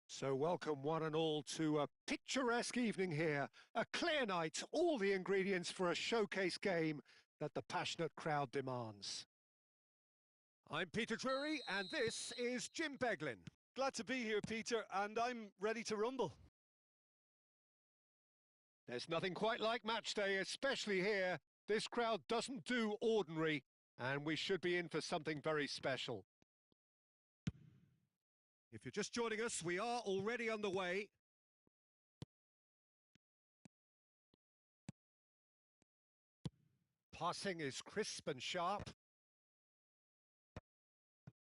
So welcome one and all to a picturesque evening here, a clear night, all the ingredients for a showcase game that the passionate crowd demands. I'm Peter Drury and this is Jim Beglin. Glad to be here, Peter, and I'm ready to rumble. There's nothing quite like match day, especially here. This crowd doesn't do ordinary, and we should be in for something very special. If you're just joining us, we are already underway. Passing is crisp and sharp.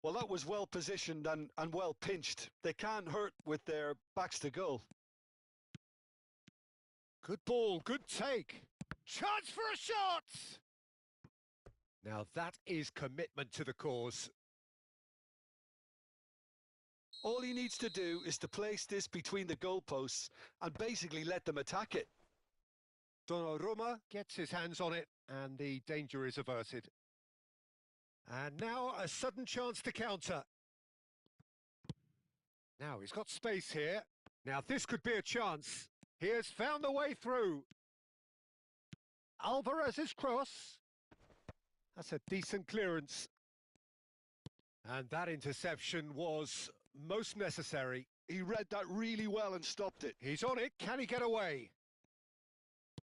Well, that was well positioned and well pinched. They can't hurt with their backs to goal. Good ball, good take. Chance for a shot! Now that is commitment to the cause. All he needs to do is to place this between the goalposts and basically let them attack it. Donnarumma gets his hands on it and the danger is averted. And now a sudden chance to counter. Now he's got space here. Now this could be a chance. He has found the way through. Alvarez's cross. That's a decent clearance. And that interception was most necessary. He read that really well and stopped it. He's on it. Can he get away?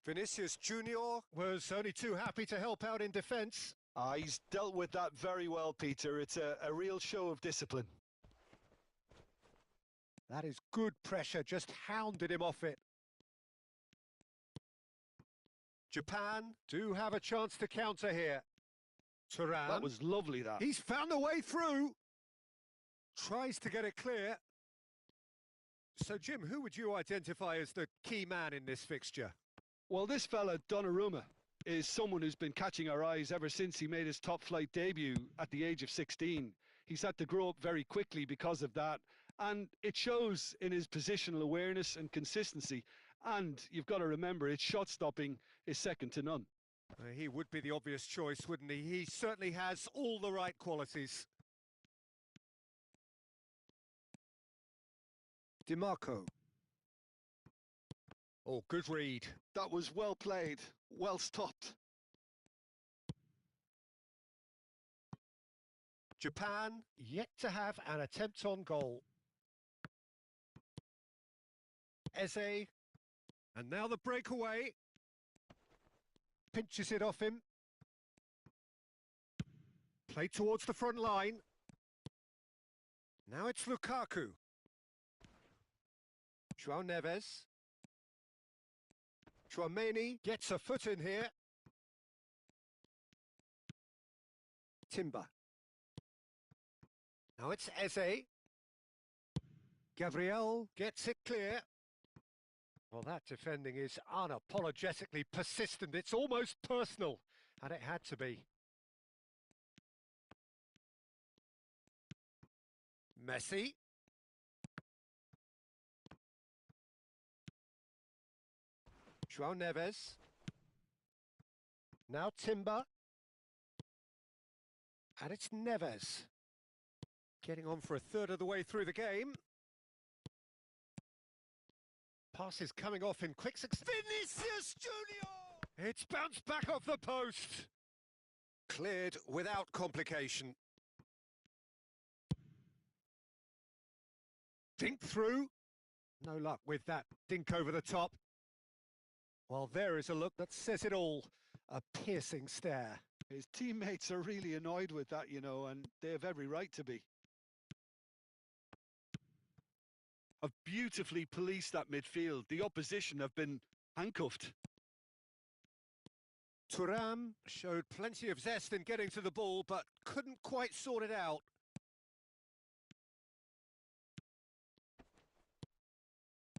Vinicius Junior was only too happy to help out in defence. He's dealt with that very well, Peter. It's a real show of discipline. That is good pressure, just hounded him off it. Japan do have a chance to counter here. Turan. That was lovely, that. He's found a way through. Tries to get it clear. So, Jim, who would you identify as the key man in this fixture? Well, this fella, Donnarumma, is someone who's been catching our eyes ever since he made his top-flight debut at the age of 16. He's had to grow up very quickly because of that, and it shows in his positional awareness and consistency. And you've got to remember, his shot-stopping is second to none. He would be the obvious choice, wouldn't he? He certainly has all the right qualities. DiMarco. Oh, good read. That was well played, well stopped. Japan yet to have an attempt on goal. Eze. And now the breakaway. Pinches it off him. Play towards the front line. Now it's Lukaku. João Neves. Chouameni gets a foot in here. Timber. Now it's Eze. Gabriel gets it clear. Well, that defending is unapologetically persistent. It's almost personal, and it had to be. Messi. João Neves. Now Timber. And it's Neves. Getting on for a third of the way through the game. Pass is coming off in quick succession. Vinicius Junior! It's bounced back off the post. Cleared without complication. Dink through. No luck with that dink over the top. Well, there is a look that says it all. A piercing stare. His teammates are really annoyed with that, you know, and they have every right to be. Have beautifully policed that midfield. The opposition have been handcuffed. Thuram showed plenty of zest in getting to the ball, but couldn't quite sort it out.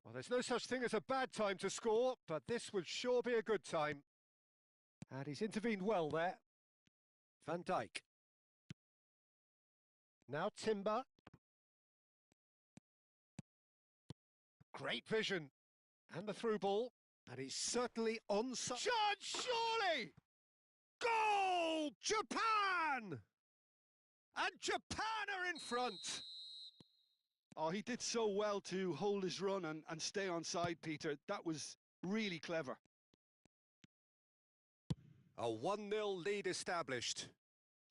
Well, there's no such thing as a bad time to score, but this would sure be a good time. And he's intervened well there. Van Dijk. Now Timber. Great vision. And the through ball. And he's certainly on side. Surely! Goal! Japan! And Japan are in front. Oh, he did so well to hold his run and stay on side, Peter. That was really clever. A 1-0 lead established.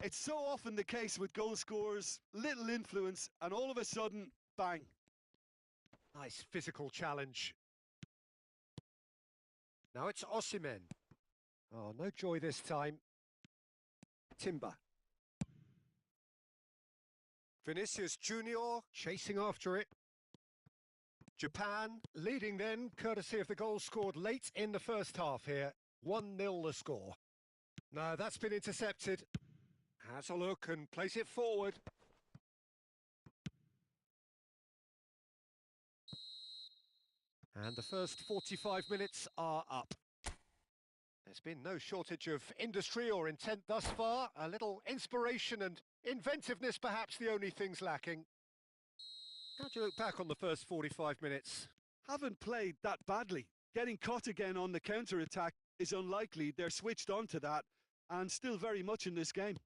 It's so often the case with goal scorers, little influence, and all of a sudden, bang. Nice physical challenge. Now it's Osimhen. Oh, no joy this time. Timber. Vinicius Junior chasing after it. Japan leading then, courtesy of the goal scored late in the first half here. 1-0 the score. No, that's been intercepted. Has a look and plays it forward. And the first 45 minutes are up. There's been no shortage of industry or intent thus far. A little inspiration and inventiveness, perhaps the only things lacking. How do you look back on the first 45 minutes? Haven't played that badly. Getting caught again on the counter-attack is unlikely. They're switched on to that and still very much in this game.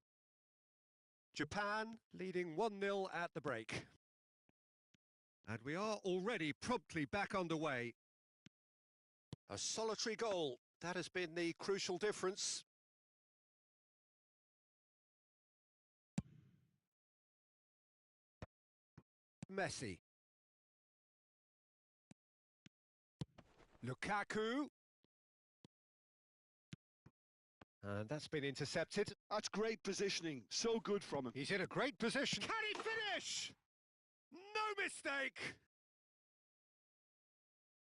Japan leading 1-0 at the break. And we are already promptly back underway. A solitary goal. That has been the crucial difference. Messi. Lukaku. And that's been intercepted. That's great positioning. So good from him. He's in a great position. Can he finish? No mistake!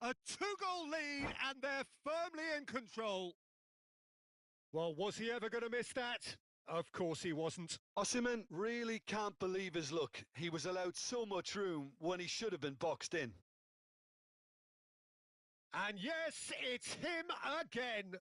A 2-goal lead and they're firmly in control. Well, was he ever going to miss that? Of course he wasn't. Osimhen really can't believe his luck. He was allowed so much room when he should have been boxed in. And yes, it's him again.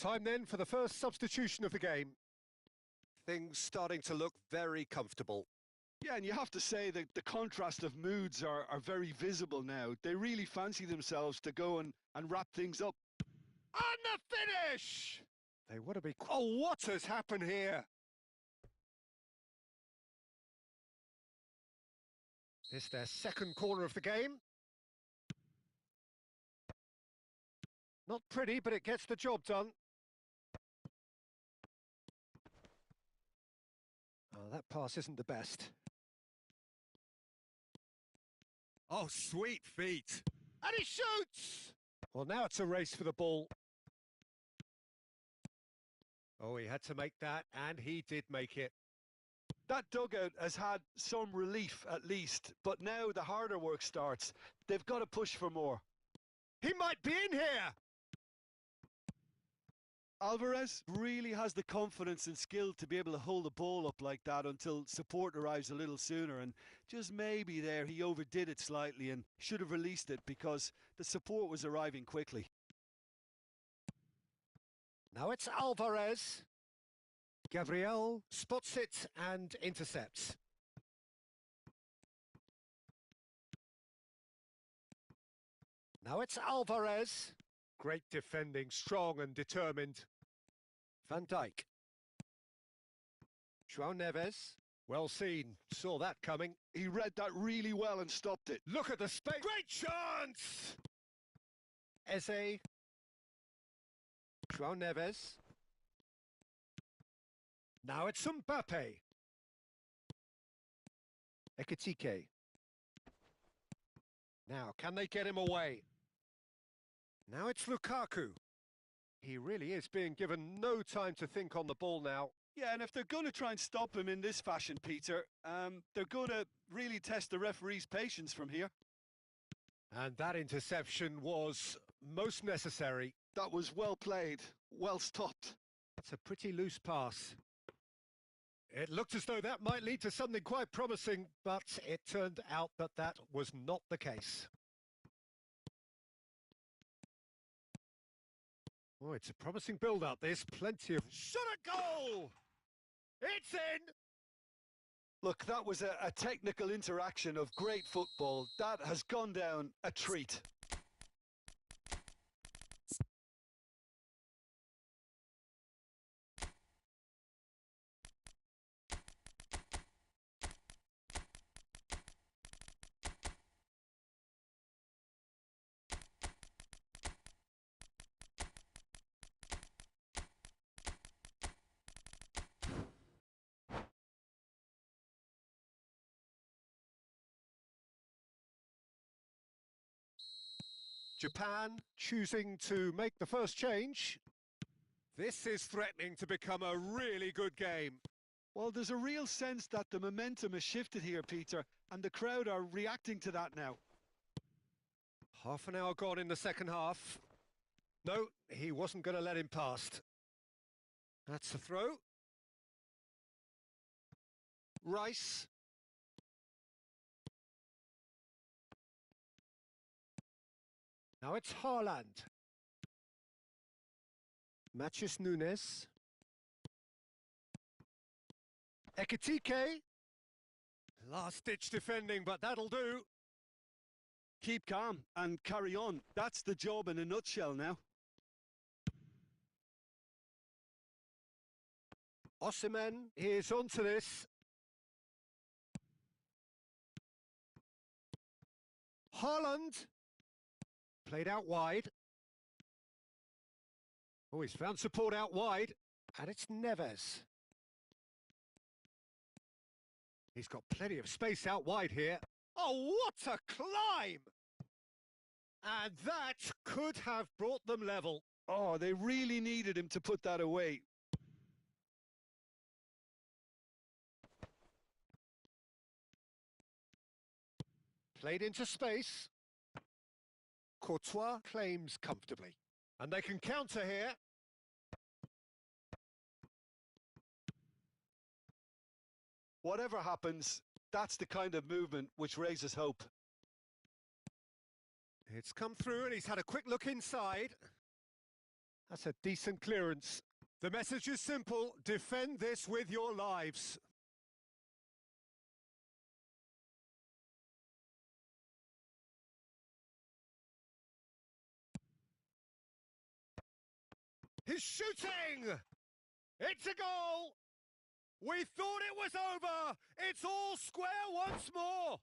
Time then for the first substitution of the game. Things starting to look very comfortable. Yeah, and you have to say that the contrast of moods are very visible now. They really fancy themselves to go and wrap things up. And the finish! They want to be... Oh, what has happened here? This their second corner of the game. Not pretty, but it gets the job done. Oh, that pass isn't the best. Oh, sweet feet. And he shoots! Well, now it's a race for the ball. Oh, he had to make that, and he did make it. That dugout has had some relief, at least, but now the harder work starts. They've got to push for more. He might be in here! Alvarez really has the confidence and skill to be able to hold the ball up like that until support arrives a little sooner, and just maybe there he overdid it slightly and should have released it because the support was arriving quickly. Now it's Alvarez. Gabriel spots it and intercepts. Now it's Alvarez. Great defending, strong and determined. Van Dijk. João Neves. Well seen. Saw that coming. He read that really well and stopped it. Look at the space. Great chance! Eze. João Neves. Now it's Mbappe. Ekitike. Now, can they get him away? Now it's Lukaku. He really is being given no time to think on the ball now. Yeah, and if they're going to try and stop him in this fashion, Peter, they're going to really test the referee's patience from here. And that interception was most necessary. That was well played, well stopped. It's a pretty loose pass. It looked as though that might lead to something quite promising, but it turned out that that was not the case. Oh, it's a promising build-up, this. Plenty of... Shot a goal! It's in! Look, that was a technical interaction of great football. That has gone down a treat. Japan choosing to make the first change. This is threatening to become a really good game. Well, there's a real sense that the momentum has shifted here, Peter, and the crowd are reacting to that now. Half an hour gone in the second half. No, he wasn't going to let him past. That's a throw. Rice. Now it's Haaland. Matheus Nunes. Ekitike. Last-ditch defending, but that'll do. Keep calm and carry on. That's the job in a nutshell now. Osimhen is onto this. Haaland. Played out wide. Oh, he's found support out wide. And it's Neves. He's got plenty of space out wide here. Oh, what a climb! And that could have brought them level. Oh, they really needed him to put that away. Played into space. Courtois claims comfortably. And they can counter here. Whatever happens, that's the kind of movement which raises hope. It's come through and he's had a quick look inside. That's a decent clearance. The message is simple: defend this with your lives. He's shooting! It's a goal! We thought it was over! It's all square once more!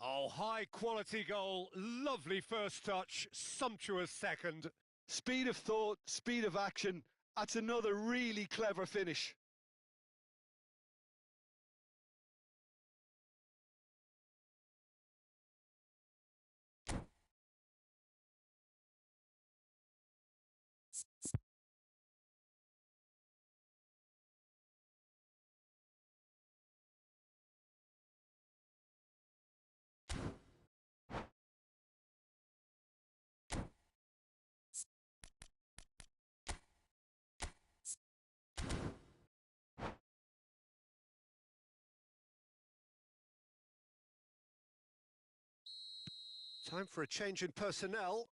Oh, high-quality goal. Lovely first touch, sumptuous second. Speed of thought, speed of action. That's another really clever finish. Time for a change in personnel.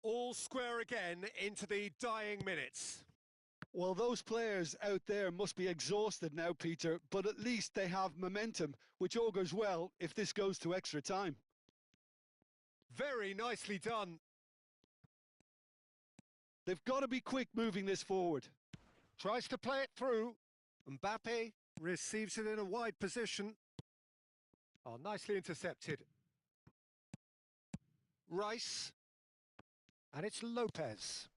All square again into the dying minutes. Well, those players out there must be exhausted now, Peter, but at least they have momentum, which augurs well if this goes to extra time. Very nicely done. They've got to be quick moving this forward. Tries to play it through. Mbappe receives it in a wide position. Oh, nicely intercepted. Rice. And it's Lopez.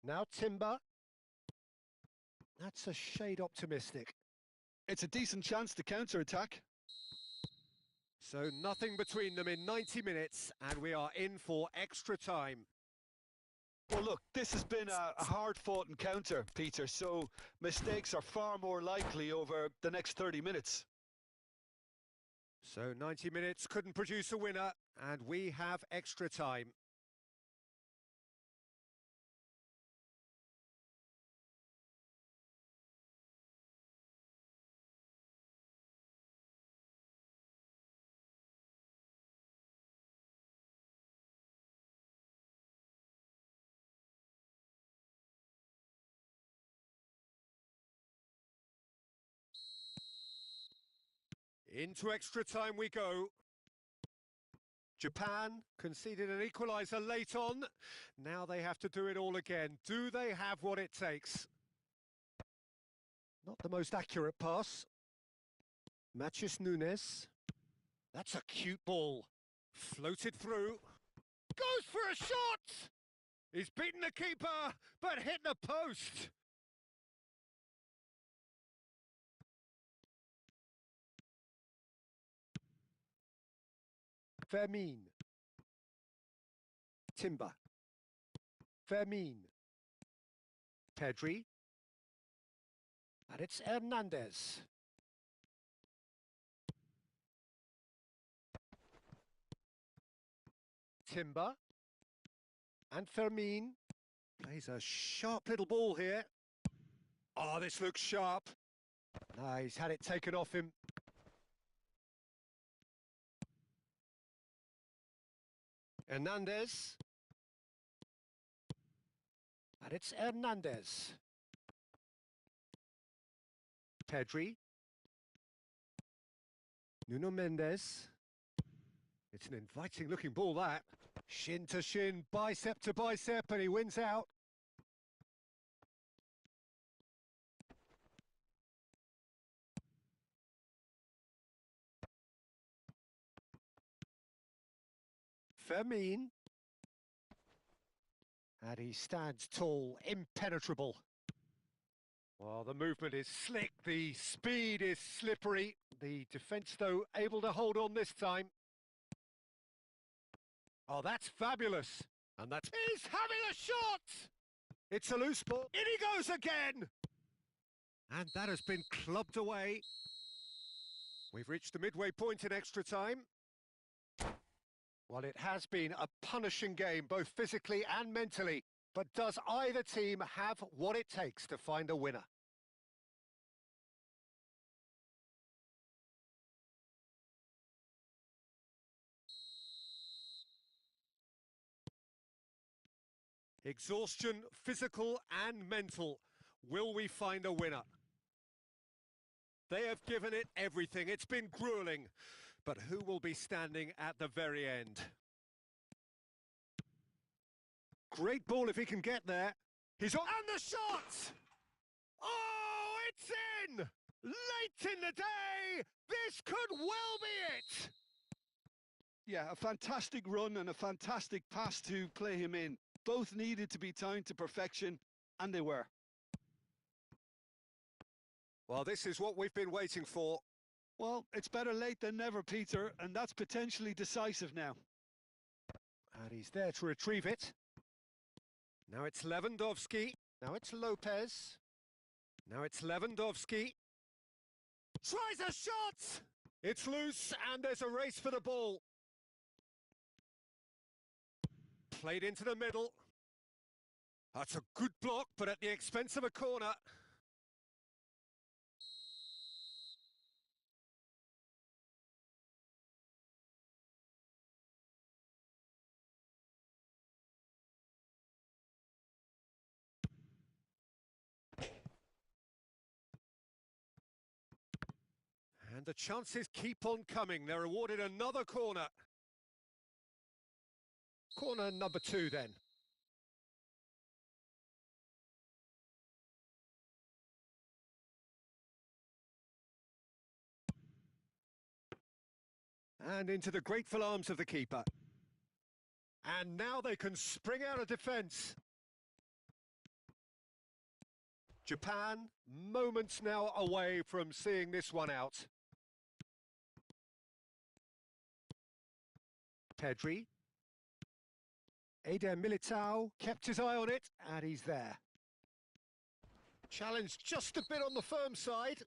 Now Timber. That's a shade optimistic. It's a decent chance to counter-attack. So nothing between them in 90 minutes, and we are in for extra time. Well, look, this has been a hard-fought encounter, Peter, so mistakes are far more likely over the next 30 minutes. So 90 minutes couldn't produce a winner, and we have extra time. Into extra time we go. Japan conceded an equaliser late on. Now they have to do it all again. Do they have what it takes? Not the most accurate pass. Matheus Nunes. That's a cute ball. Floated through. Goes for a shot! He's beaten the keeper, but hit the post. Fermin. Timber. Fermin. Pedri. And it's Hernandez. Timber. And Fermin. Plays a sharp little ball here. Oh, this looks sharp. Ah, he's had it taken off him. Hernandez. And it's Hernandez. Pedri. Nuno Mendes. It's an inviting looking ball, that. Shin to shin, bicep to bicep, and he wins out. Fermin. And he stands tall, impenetrable. Well, the movement is slick, the speed is slippery. The defence, though, able to hold on this time. Oh, that's fabulous. And that's... He's having a shot! It's a loose ball. In he goes again! And that has been clubbed away. We've reached the midway point in extra time. Well, it has been a punishing game, both physically and mentally. But does either team have what it takes to find a winner? Exhaustion, physical and mental. Will we find a winner? They have given it everything. It's been grueling. But who will be standing at the very end? Great ball if he can get there. He's on. And the shot! Oh, it's in! Late in the day! This could well be it! Yeah, a fantastic run and a fantastic pass to play him in. Both needed to be timed to perfection, and they were. Well, this is what we've been waiting for. Well, it's better late than never, Peter, and that's potentially decisive now. And he's there to retrieve it. Now it's Lewandowski. Now it's Lopez. Now it's Lewandowski. Tries a shot! It's loose, and there's a race for the ball. Played into the middle. That's a good block, but at the expense of a corner. And the chances keep on coming. They're awarded another corner. Corner number 2 then. And into the grateful arms of the keeper. And now they can spring out of defence. Japan, moments now away from seeing this one out. Pedri. Eder Militao kept his eye on it, and he's there. Challenge just a bit on the firm side.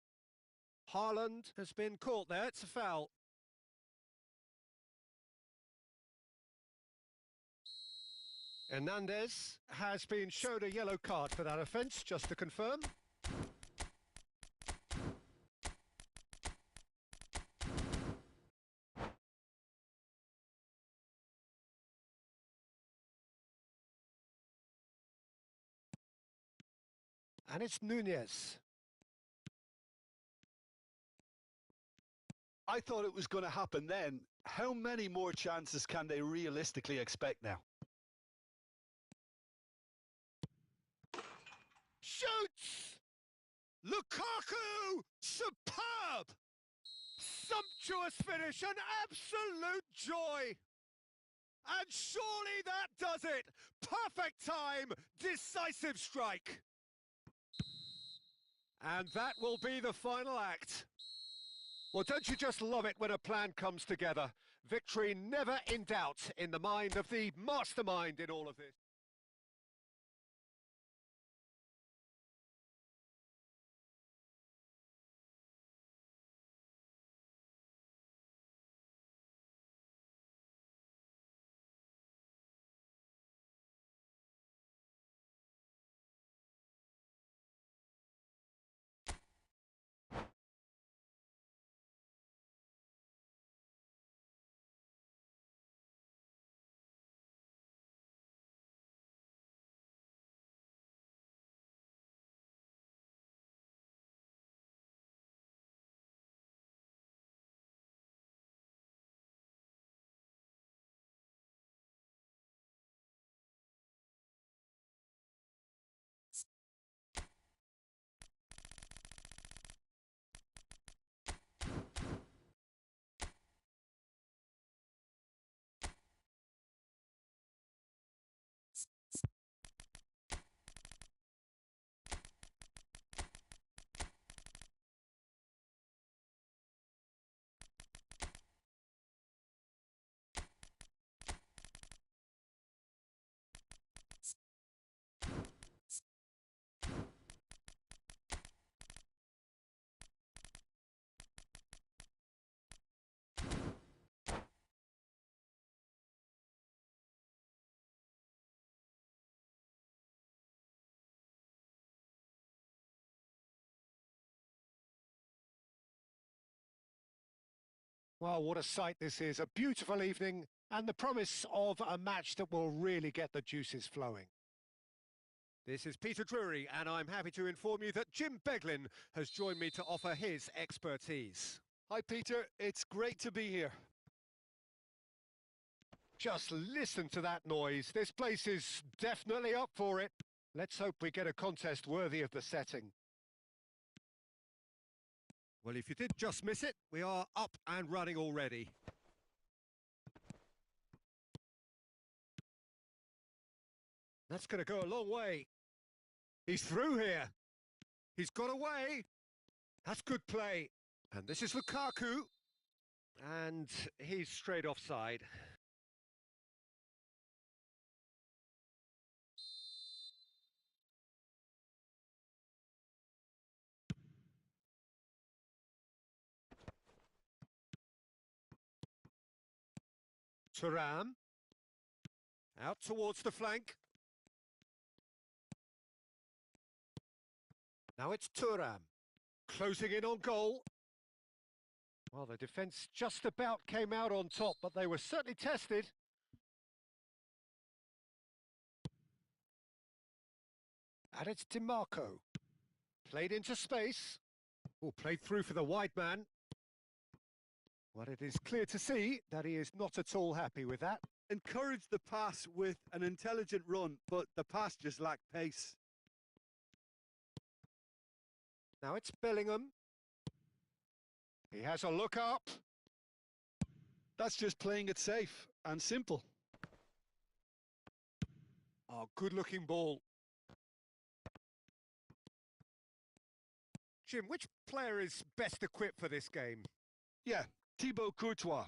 Haaland has been caught there, it's a foul. Hernandez has been showed a yellow card for that offence, just to confirm. And it's Nunez. I thought it was going to happen then. How many more chances can they realistically expect now? Shoots! Lukaku! Superb! Sumptuous finish, an absolute joy! And surely that does it! Perfect time, decisive strike! And that will be the final act. Well, don't you just love it when a plan comes together? Victory never in doubt in the mind of the mastermind in all of this. Well, what a sight this is. A beautiful evening and the promise of a match that will really get the juices flowing. This is Peter Drury, and I'm happy to inform you that Jim Beglin has joined me to offer his expertise. Hi, Peter. It's great to be here. Just listen to that noise. This place is definitely up for it. Let's hope we get a contest worthy of the setting. Well, if you did just miss it, we are up and running already. That's going to go a long way. He's through here. He's got away. That's good play. And this is Lukaku. And he's straight offside. Thuram. Out towards the flank. Now it's Thuram. Closing in on goal. Well, the defence just about came out on top, but they were certainly tested. And it's DiMarco. Played into space. Oh, played through for the wide man. Well, it is clear to see that he is not at all happy with that. Encouraged the pass with an intelligent run, but the pass just lacked pace. Now it's Bellingham. He has a look up. That's just playing it safe and simple. Oh, good-looking ball. Jim, which player is best equipped for this game? Yeah, Thibaut Courtois.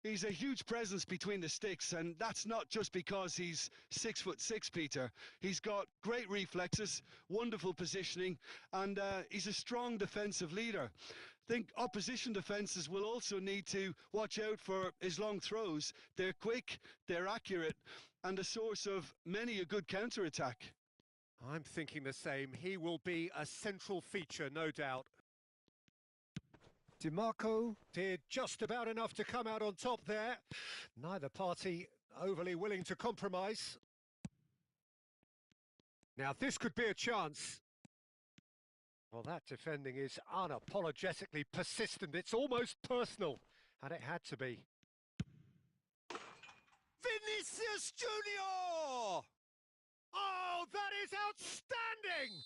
He's a huge presence between the sticks, and that's not just because he's 6'6", Peter. He's got great reflexes, wonderful positioning, and he's a strong defensive leader. I think opposition defences will also need to watch out for his long throws. They're quick, they're accurate, and a source of many a good counter-attack. I'm thinking the same. He will be a central feature, no doubt. DiMarco did just about enough to come out on top there. Neither party overly willing to compromise. Now this could be a chance. Well, that defending is unapologetically persistent. It's almost personal, and it had to be. Vinicius Junior! Oh, that is outstanding!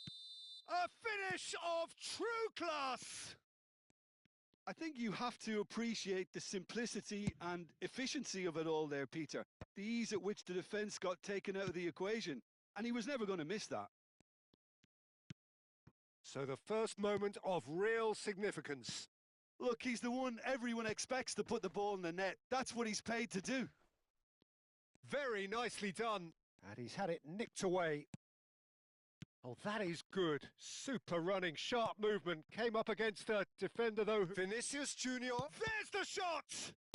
A finish of true class! I think you have to appreciate the simplicity and efficiency of it all there, Peter. The ease at which the defence got taken out of the equation, and he was never going to miss that. So the first moment of real significance. Look, he's the one everyone expects to put the ball in the net. That's what he's paid to do. Very nicely done. And he's had it nicked away. Oh, that is good. Super running, sharp movement. Came up against a defender, though. Vinicius Junior. There's the shot!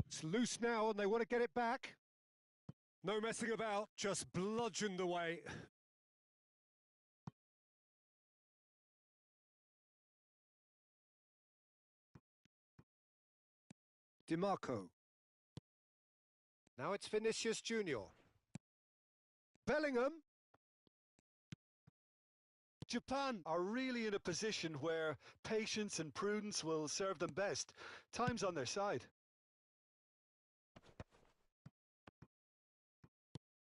It's loose now, and they want to get it back. No messing about, just bludgeoned away. DiMarco. Now it's Vinicius Junior. Bellingham. Japan are really in a position where patience and prudence will serve them best. Time's on their side.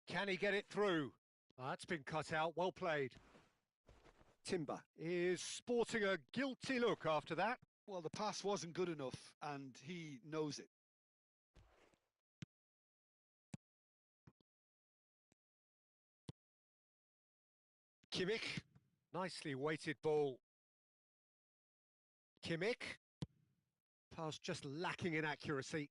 Can he get it through? That's been cut out, well played. Timber is sporting a guilty look after that. Well, the pass wasn't good enough, and he knows it. Kimmich. Nicely weighted ball. Kimmich. Pass just lacking in accuracy.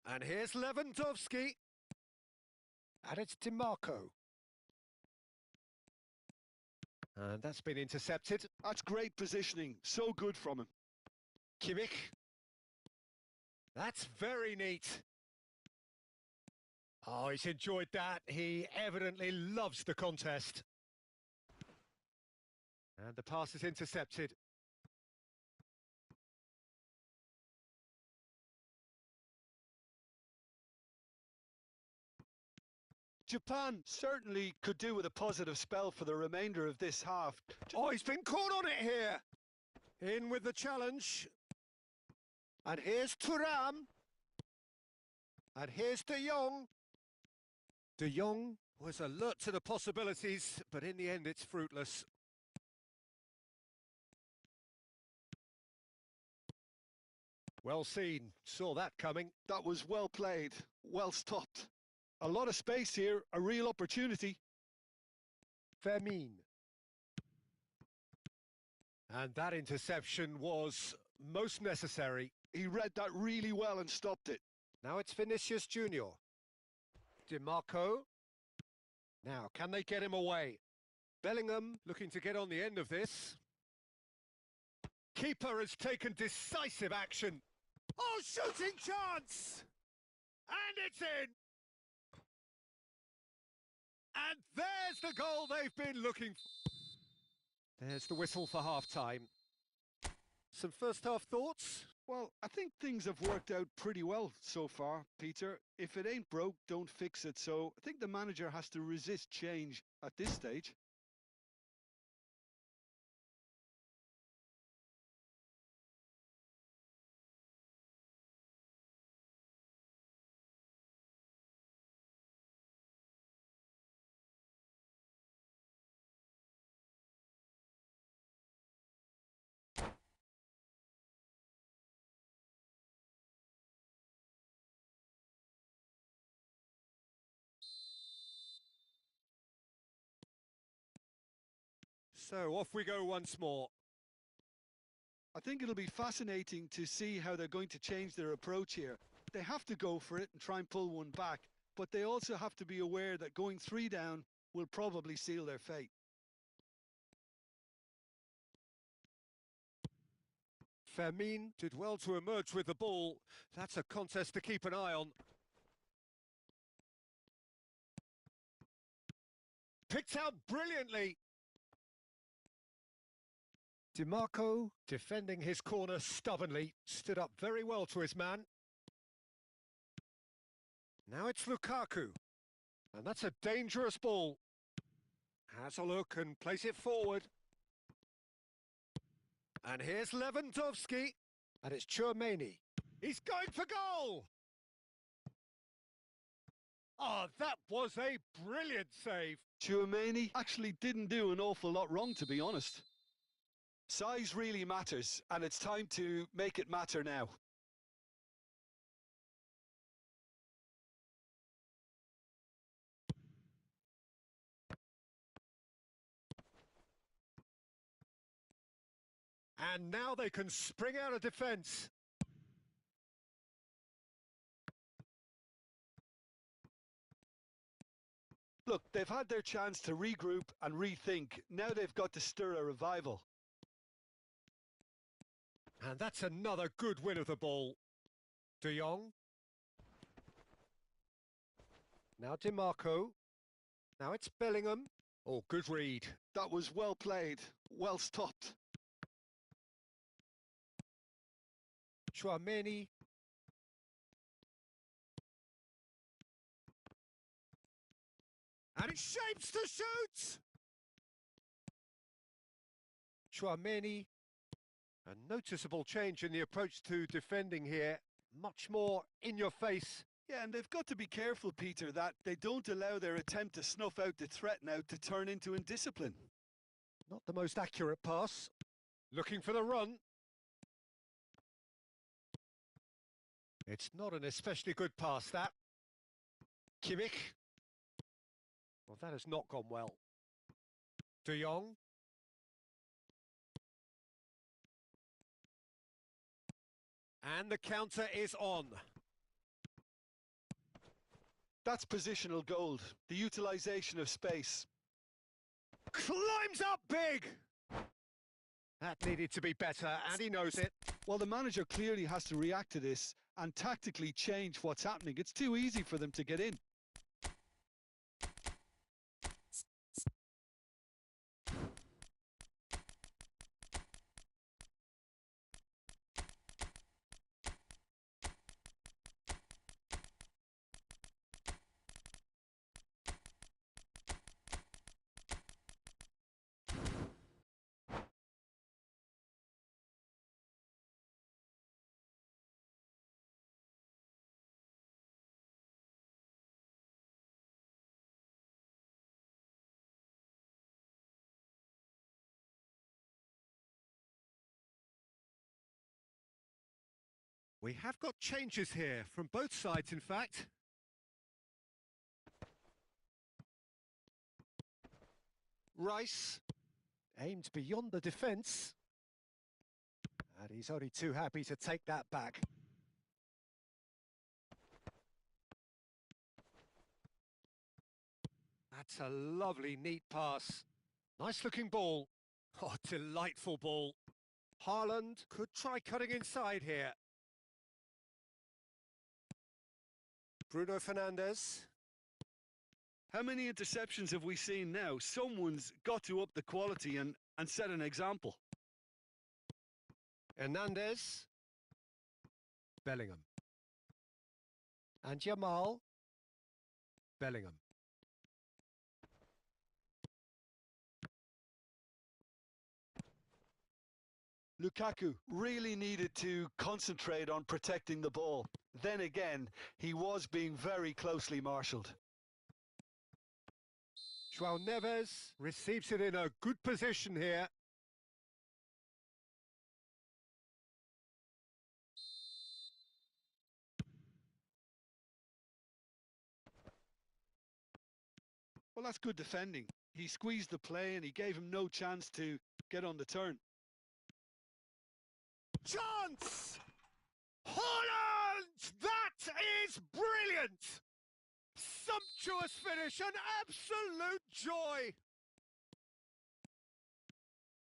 And here's Lewandowski. And it's DiMarco. And that's been intercepted. That's great positioning. So good from him. Kimmich. That's very neat. Oh, he's enjoyed that. He evidently loves the contest. And the pass is intercepted. Japan certainly could do with a positive spell for the remainder of this half. Oh, he's been caught on it here. In with the challenge. And here's Thuram. And here's De Jong. De Jong was alert to the possibilities, but in the end it's fruitless. Well seen, saw that coming. That was well played, well stopped. A lot of space here, a real opportunity. Fermin. And that interception was most necessary. He read that really well and stopped it. Now it's Vinicius Junior. DiMarco. Now, can they get him away? Bellingham looking to get on the end of this. Keeper has taken decisive action. Oh, shooting chance! And it's in! And there's the goal they've been looking for. There's the whistle for half-time. Some first-half thoughts? Well, I think things have worked out pretty well so far, Peter. If it ain't broke, don't fix it. So I think the manager has to resist change at this stage. So off we go once more. I think it'll be fascinating to see how they're going to change their approach here. They have to go for it and try and pull one back, but they also have to be aware that going 3 down will probably seal their fate. Fermin did well to emerge with the ball. That's a contest to keep an eye on. Picked out brilliantly. DiMarco, defending his corner stubbornly, stood up very well to his man. Now it's Lukaku, and that's a dangerous ball. Has a look and plays it forward. And here's Lewandowski, and it's Tchouaméni. He's going for goal! Oh, that was a brilliant save. Tchouaméni actually didn't do an awful lot wrong, to be honest. Size really matters, and it's time to make it matter now. And now they can spring out of defence. Look, they've had their chance to regroup and rethink. Now they've got to stir a revival. And that's another good win of the ball. De Jong. Now DiMarco. Now it's Bellingham. Oh, good read. That was well played, well stopped. Tchouaméni. And it shapes to shoot! Tchouaméni. A noticeable change in the approach to defending here. Much more in your face. Yeah, and they've got to be careful, Peter, that they don't allow their attempt to snuff out the threat now to turn into indiscipline. Not the most accurate pass. Looking for the run. It's not an especially good pass, that. Kimmich. Well, that has not gone well. De Jong. And the counter is on. That's positional gold, the utilisation of space. Climbs up big! That needed to be better, and he knows it. Well, the manager clearly has to react to this and tactically change what's happening. It's too easy for them to get in. We have got changes here, from both sides, in fact. Rice, aimed beyond the defence. And he's only too happy to take that back. That's a lovely, neat pass. Nice looking ball. Oh, delightful ball. Haaland could try cutting inside here. Bruno Fernandes. How many interceptions have we seen now? Someone's got to up the quality and set an example. Hernandez. Bellingham. And Jamal. Bellingham. Lukaku really needed to concentrate on protecting the ball. Then again, he was being very closely marshalled. João Neves receives it in a good position here. Well, that's good defending. He squeezed the play and he gave him no chance to get on the turn. Chance! Holland! That is brilliant! Sumptuous finish, an absolute joy!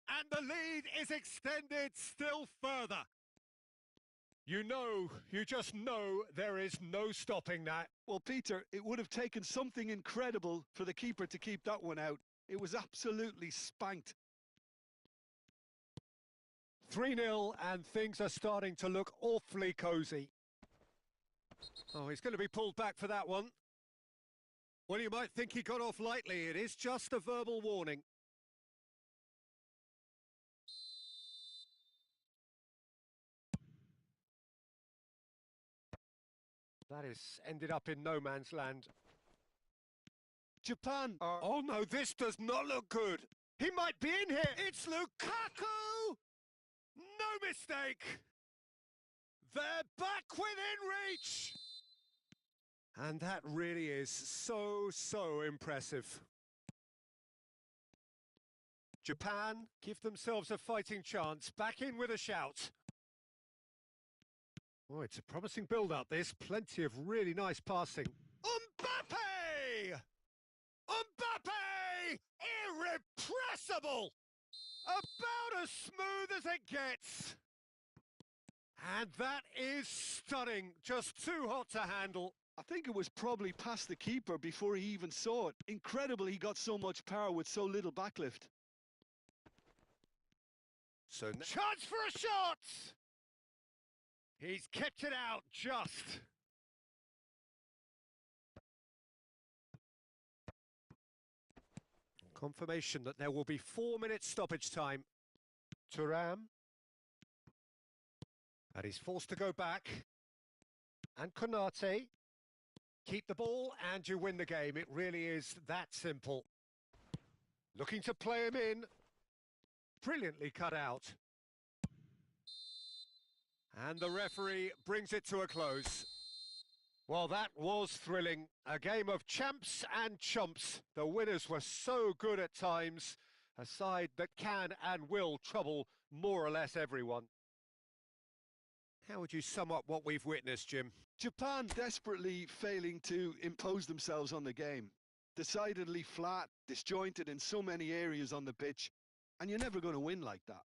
And the lead is extended still further. You just know there is no stopping that. Well, Peter, it would have taken something incredible for the keeper to keep that one out. It was absolutely spanked. 3-0 and things are starting to look awfully cosy. Oh, he's going to be pulled back for that one. Well, you might think he got off lightly. It is just a verbal warning. That is ended up in no man's land. Japan are... Oh no, this does not look good. He might be in here. It's Lukaku! No mistake. They're back within reach. And that really is so impressive. Japan give themselves a fighting chance. Back in with a shout. Oh, it's a promising build-up, this. Plenty of really nice passing. Mbappe! Mbappe! Irrepressible! About as smooth as it gets. And that is stunning. Just too hot to handle. I think it was probably past the keeper before he even saw it. Incredible he got so much power with so little backlift. So chance for a shot! He's kept it out just. Confirmation that there will be 4 minutes stoppage time. Thuram. And he's forced to go back. And Konate. Keep the ball and you win the game. It really is that simple. Looking to play him in. Brilliantly cut out. And the referee brings it to a close. Well, that was thrilling. A game of champs and chumps. The winners were so good at times. A side that can and will trouble more or less everyone. How would you sum up what we've witnessed, Jim? Japan desperately failing to impose themselves on the game. Decidedly flat, disjointed in so many areas on the pitch, and you're never going to win like that.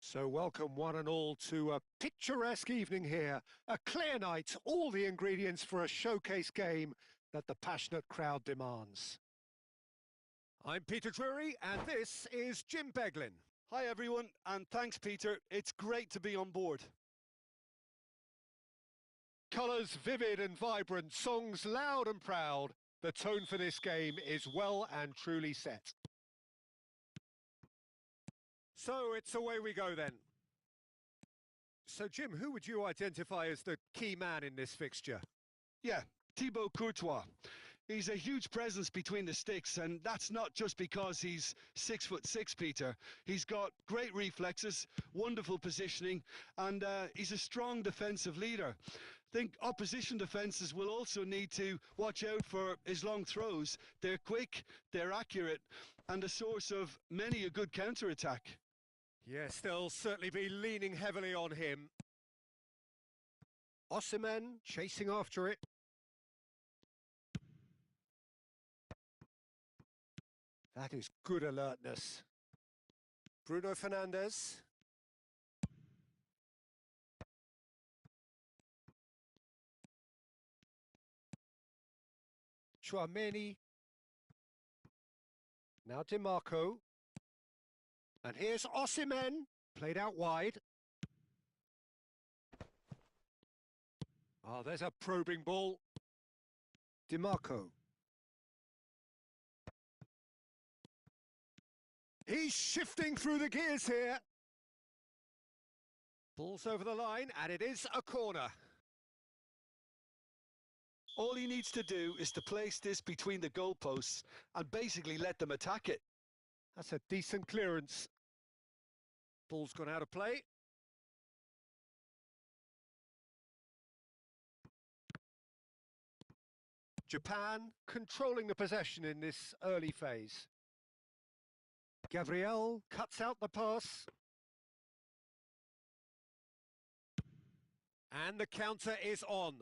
So welcome one and all to a picturesque evening here. A clear night, all the ingredients for a showcase game that the passionate crowd demands. I'm Peter Drury and this is Jim Beglin. Hi everyone, and thanks Peter. It's great to be on board. Colours vivid and vibrant, songs loud and proud. The tone for this game is well and truly set. So it's away we go then. So Jim, who would you identify as the key man in this fixture? Yeah, Thibaut Courtois. He's a huge presence between the sticks, and that's not just because he's 6'6", Peter. He's got great reflexes, wonderful positioning, and he's a strong defensive leader. I think opposition defences will also need to watch out for his long throws. They're quick, they're accurate, and a source of many a good counter-attack. Yes, they'll certainly be leaning heavily on him. Osimhen chasing after it. That is good alertness. Bruno Fernandes. Chouameni. Now DiMarco. And here's Osimhen, played out wide. Oh, there's a probing ball. DiMarco. He's shifting through the gears here. Ball's over the line, and it is a corner. All he needs to do is to place this between the goalposts and basically let them attack it. That's a decent clearance. Ball's gone out of play. Japan controlling the possession in this early phase. Gabriel cuts out the pass. And the counter is on.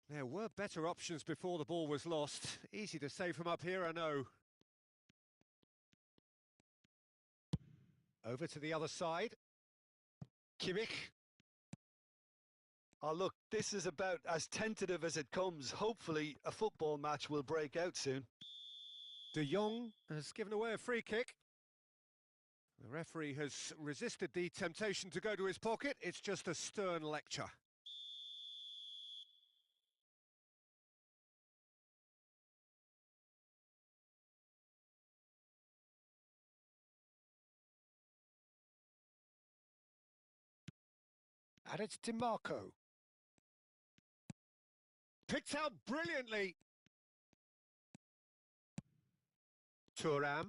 There were better options before the ball was lost. Easy to save from up here, I know. Over to the other side. Kimmich. Oh, look, this is about as tentative as it comes. Hopefully, a football match will break out soon. De Jong has given away a free kick. The referee has resisted the temptation to go to his pocket. It's just a stern lecture. And it's DiMarco. Picked out brilliantly. Thuram.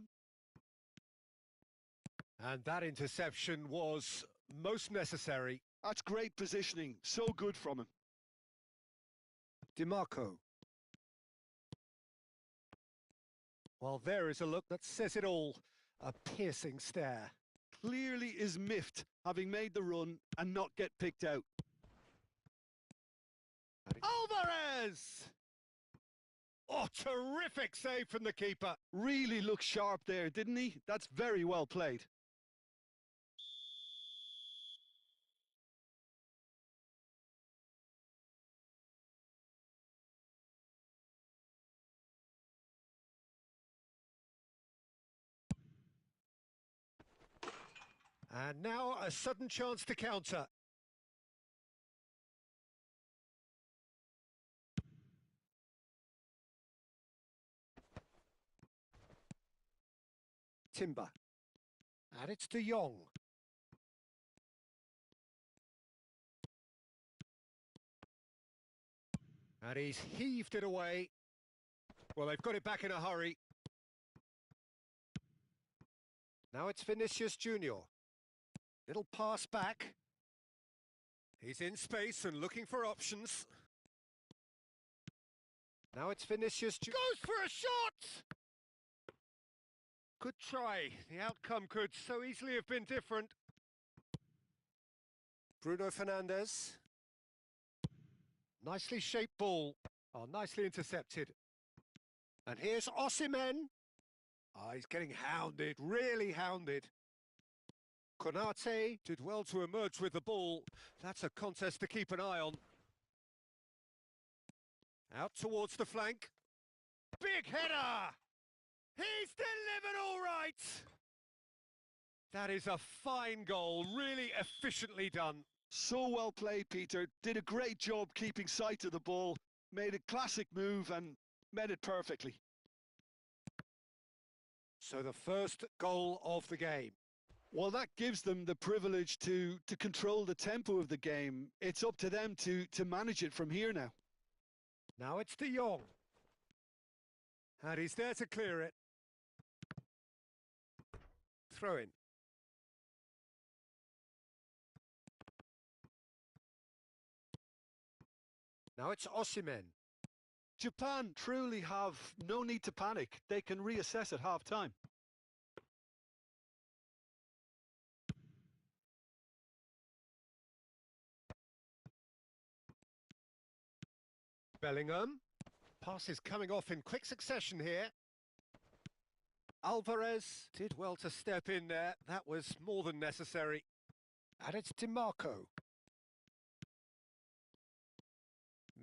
And that interception was most necessary. That's great positioning. So good from him. DiMarco. Well, there is a look that says it all. A piercing stare. Clearly is miffed, having made the run and not get picked out. Alvarez! Oh, terrific save from the keeper. Really looked sharp there, didn't he? That's very well played. And now a sudden chance to counter. Timber. And it's De Jong. And he's heaved it away. Well, they've got it back in a hurry. Now it's Vinicius Junior. Little pass back. He's in space and looking for options. Now it's Vinicius Junior. Goes for a shot! Good try. The outcome could so easily have been different. Bruno Fernandes. Nicely shaped ball. Oh, nicely intercepted. And here's Osimhen. Ah, he's getting hounded, really hounded. Konate did well to emerge with the ball. That's a contest to keep an eye on. Out towards the flank. Big header! He's delivered all right! That is a fine goal, really efficiently done. So well played, Peter. Did a great job keeping sight of the ball, made a classic move and met it perfectly. So the first goal of the game. Well, that gives them the privilege to control the tempo of the game. It's up to them to manage it from here now. Now it's De Jong. And he's there to clear it. Throw in. Now it's Osimhen. Japan truly have no need to panic. They can reassess at half-time. Bellingham. Pass is coming off in quick succession here. Alvarez did well to step in there. That was more than necessary. And it's DiMarco.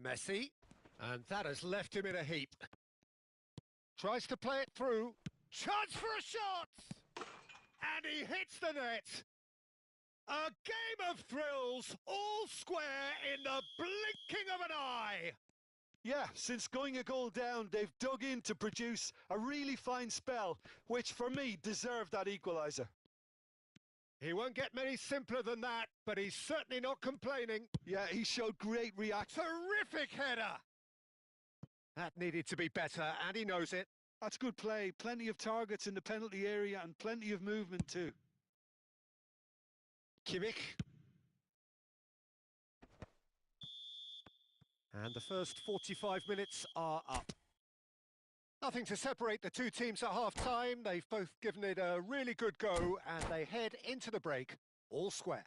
Messi. And that has left him in a heap. Tries to play it through. Chance for a shot! And he hits the net. A game of thrills, all square in the blinking of an eye. Yeah, since going a goal down, they've dug in to produce a really fine spell, which for me deserved that equaliser. He won't get many simpler than that, but he's certainly not complaining. Yeah, he showed great reaction. Terrific header! That needed to be better, and he knows it. That's good play. Plenty of targets in the penalty area and plenty of movement too. Kimmich. And the first 45 minutes are up. Nothing to separate the two teams at half-time. They've both given it a really good go, and they head into the break all square.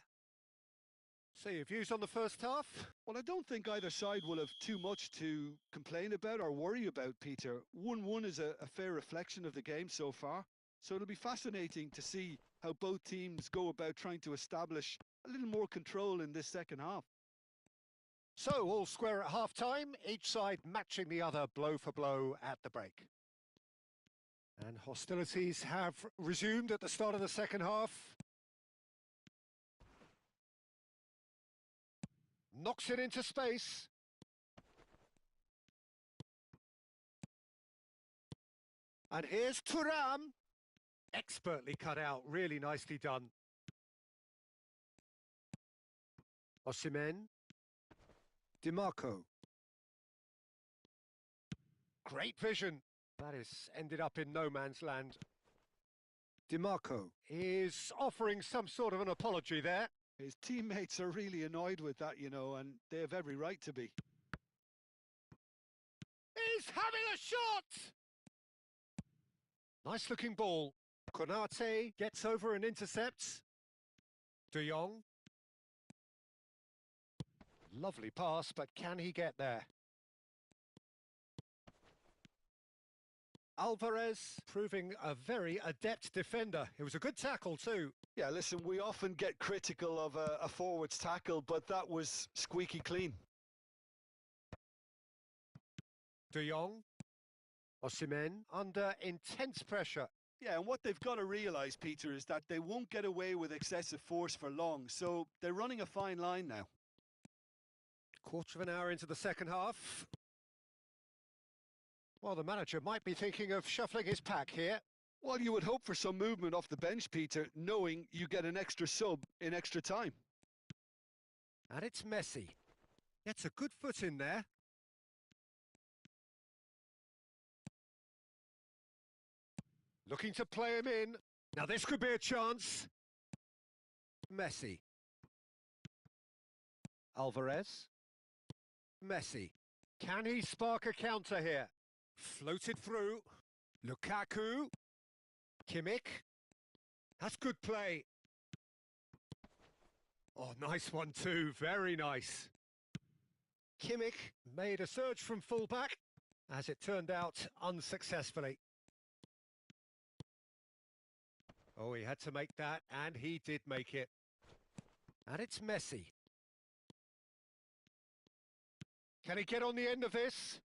So your views on the first half? Well, I don't think either side will have too much to complain about or worry about, Peter. 1-1 is a fair reflection of the game so far. So it'll be fascinating to see how both teams go about trying to establish a little more control in this second half. So all square at half-time, each side matching the other blow for blow at the break. And hostilities have resumed at the start of the second half. Knocks it into space. And here's Thuram. Expertly cut out, really nicely done. Osimhen. DiMarco. Great vision. That is ended up in no man's land. DiMarco is offering some sort of an apology there. His teammates are really annoyed with that, you know, and they have every right to be. He's having a shot! Nice looking ball. Konate gets over and intercepts. De Jong. Lovely pass, but can he get there? Alvarez proving a very adept defender. It was a good tackle too. Yeah, listen, we often get critical of a forward's tackle, but that was squeaky clean. De Jong. Osimhen under intense pressure. Yeah, and what they've got to realise, Peter, is that they won't get away with excessive force for long, so they're running a fine line now. Quarter of an hour into the second half. Well, the manager might be thinking of shuffling his pack here. Well, you would hope for some movement off the bench, Peter, knowing you get an extra sub in extra time. And it's Messi. Gets a good foot in there. Looking to play him in. Now this could be a chance. Messi. Alvarez. Messi. Can he spark a counter here? Floated through. Lukaku. Kimmich. That's good play. Oh, nice one too. Very nice. Kimmich made a surge from fullback. As it turned out, unsuccessfully. Oh, he had to make that, and he did make it. And it's Messi. Can he get on the end of this?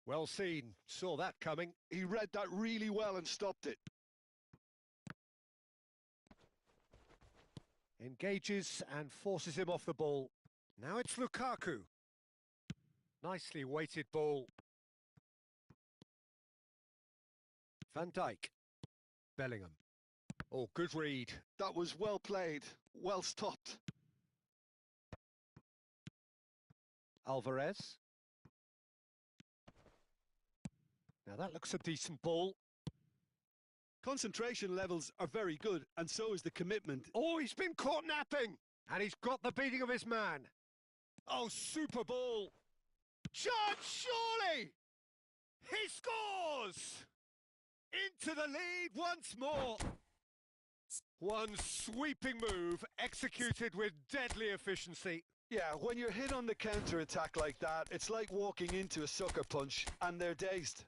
Well seen. Saw that coming. He read that really well and stopped it. Engages and forces him off the ball. Now it's Lukaku. Nicely weighted ball. Van Dijk. Bellingham. Oh, good read. That was well played, well stopped. Alvarez. Now that looks a decent ball. Concentration levels are very good, and so is the commitment. Oh, he's been caught napping! And he's got the beating of his man. Oh, super ball. Chance, surely! He scores! Into the lead once more. One sweeping move, executed with deadly efficiency. Yeah, when you're hit on the counter-attack like that, it's like walking into a sucker punch, and they're dazed.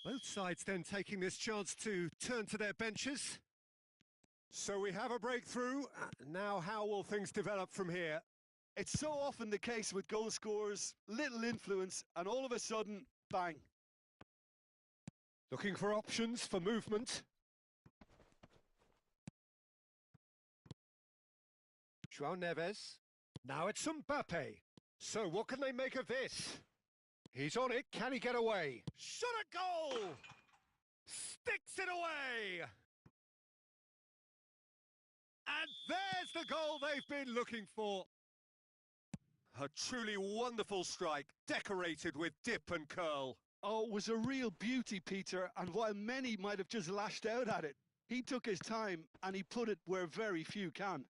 Both sides then taking this chance to turn to their benches. So we have a breakthrough. Now how will things develop from here? It's so often the case with goal scorers, little influence, and all of a sudden, bang. Looking for options for movement. João Neves. Now it's Mbappe. So what can they make of this? He's on it. Can he get away? Shot a goal! Sticks it away! And there's the goal they've been looking for. A truly wonderful strike, decorated with dip and curl. Oh, it was a real beauty, Peter, and while many might have just lashed out at it, he took his time and he put it where very few can.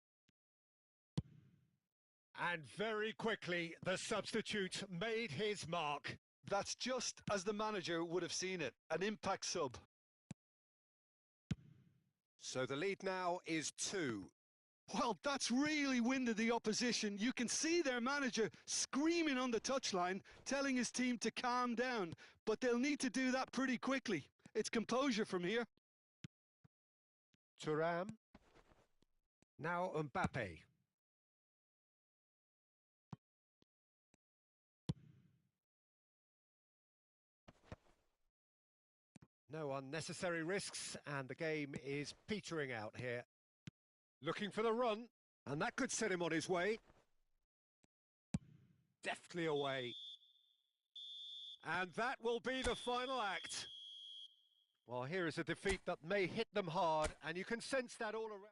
And very quickly, the substitute made his mark. That's just as the manager would have seen it, an impact sub. So the lead now is 2. Well, that's really winded the opposition. You can see their manager screaming on the touchline, telling his team to calm down, but they'll need to do that pretty quickly. It's composure from here. Thuram. Now Mbappe. No unnecessary risks, and the game is petering out here. Looking for the run, and that could set him on his way. Deftly away. And that will be the final act. Well, here is a defeat that may hit them hard, and you can sense that all around.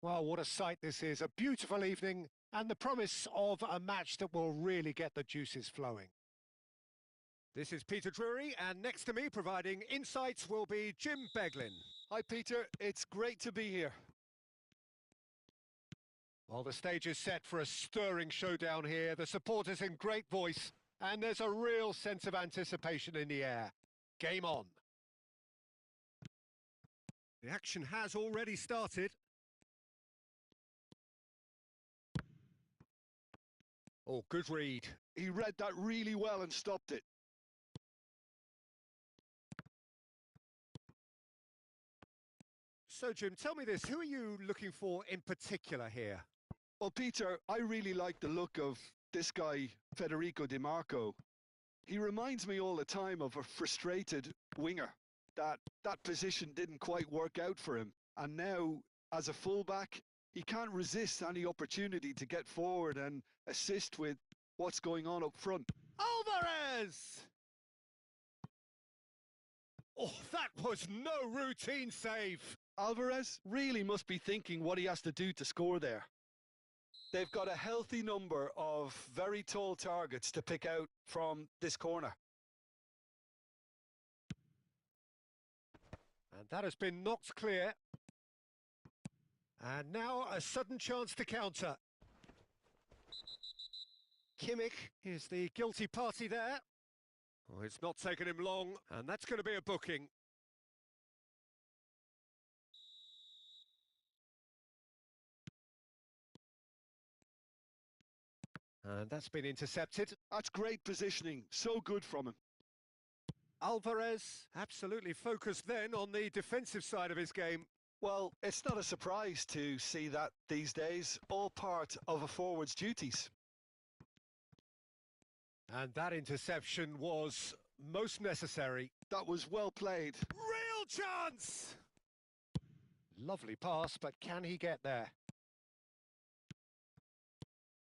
Well, what a sight this is. A beautiful evening and the promise of a match that will really get the juices flowing. This is Peter Drury, and next to me providing insights will be Jim Beglin. Hi, Peter. It's great to be here. Well, the stage is set for a stirring showdown here. The supporters in great voice, and there's a real sense of anticipation in the air. Game on. The action has already started. Oh, good read. He read that really well and stopped it. So, Jim, tell me this. Who are you looking for in particular here? Well, Peter, I really like the look of this guy, Federico Di Marco. He reminds me all the time of a frustrated winger. That position didn't quite work out for him. And now, as a fullback, he can't resist any opportunity to get forward and assist with what's going on up front. Alvarez! Oh, that was no routine save. Alvarez really must be thinking what he has to do to score there. They've got a healthy number of very tall targets to pick out from this corner. And that has been knocked clear. And now a sudden chance to counter. Kimmich is the guilty party there. Oh, it's not taken him long, and that's going to be a booking. And that's been intercepted. That's great positioning. So good from him. Alvarez absolutely focused then on the defensive side of his game. Well, it's not a surprise to see that these days, all part of a forward's duties. And that interception was most necessary. That was well played. Real chance! Lovely pass, but can he get there?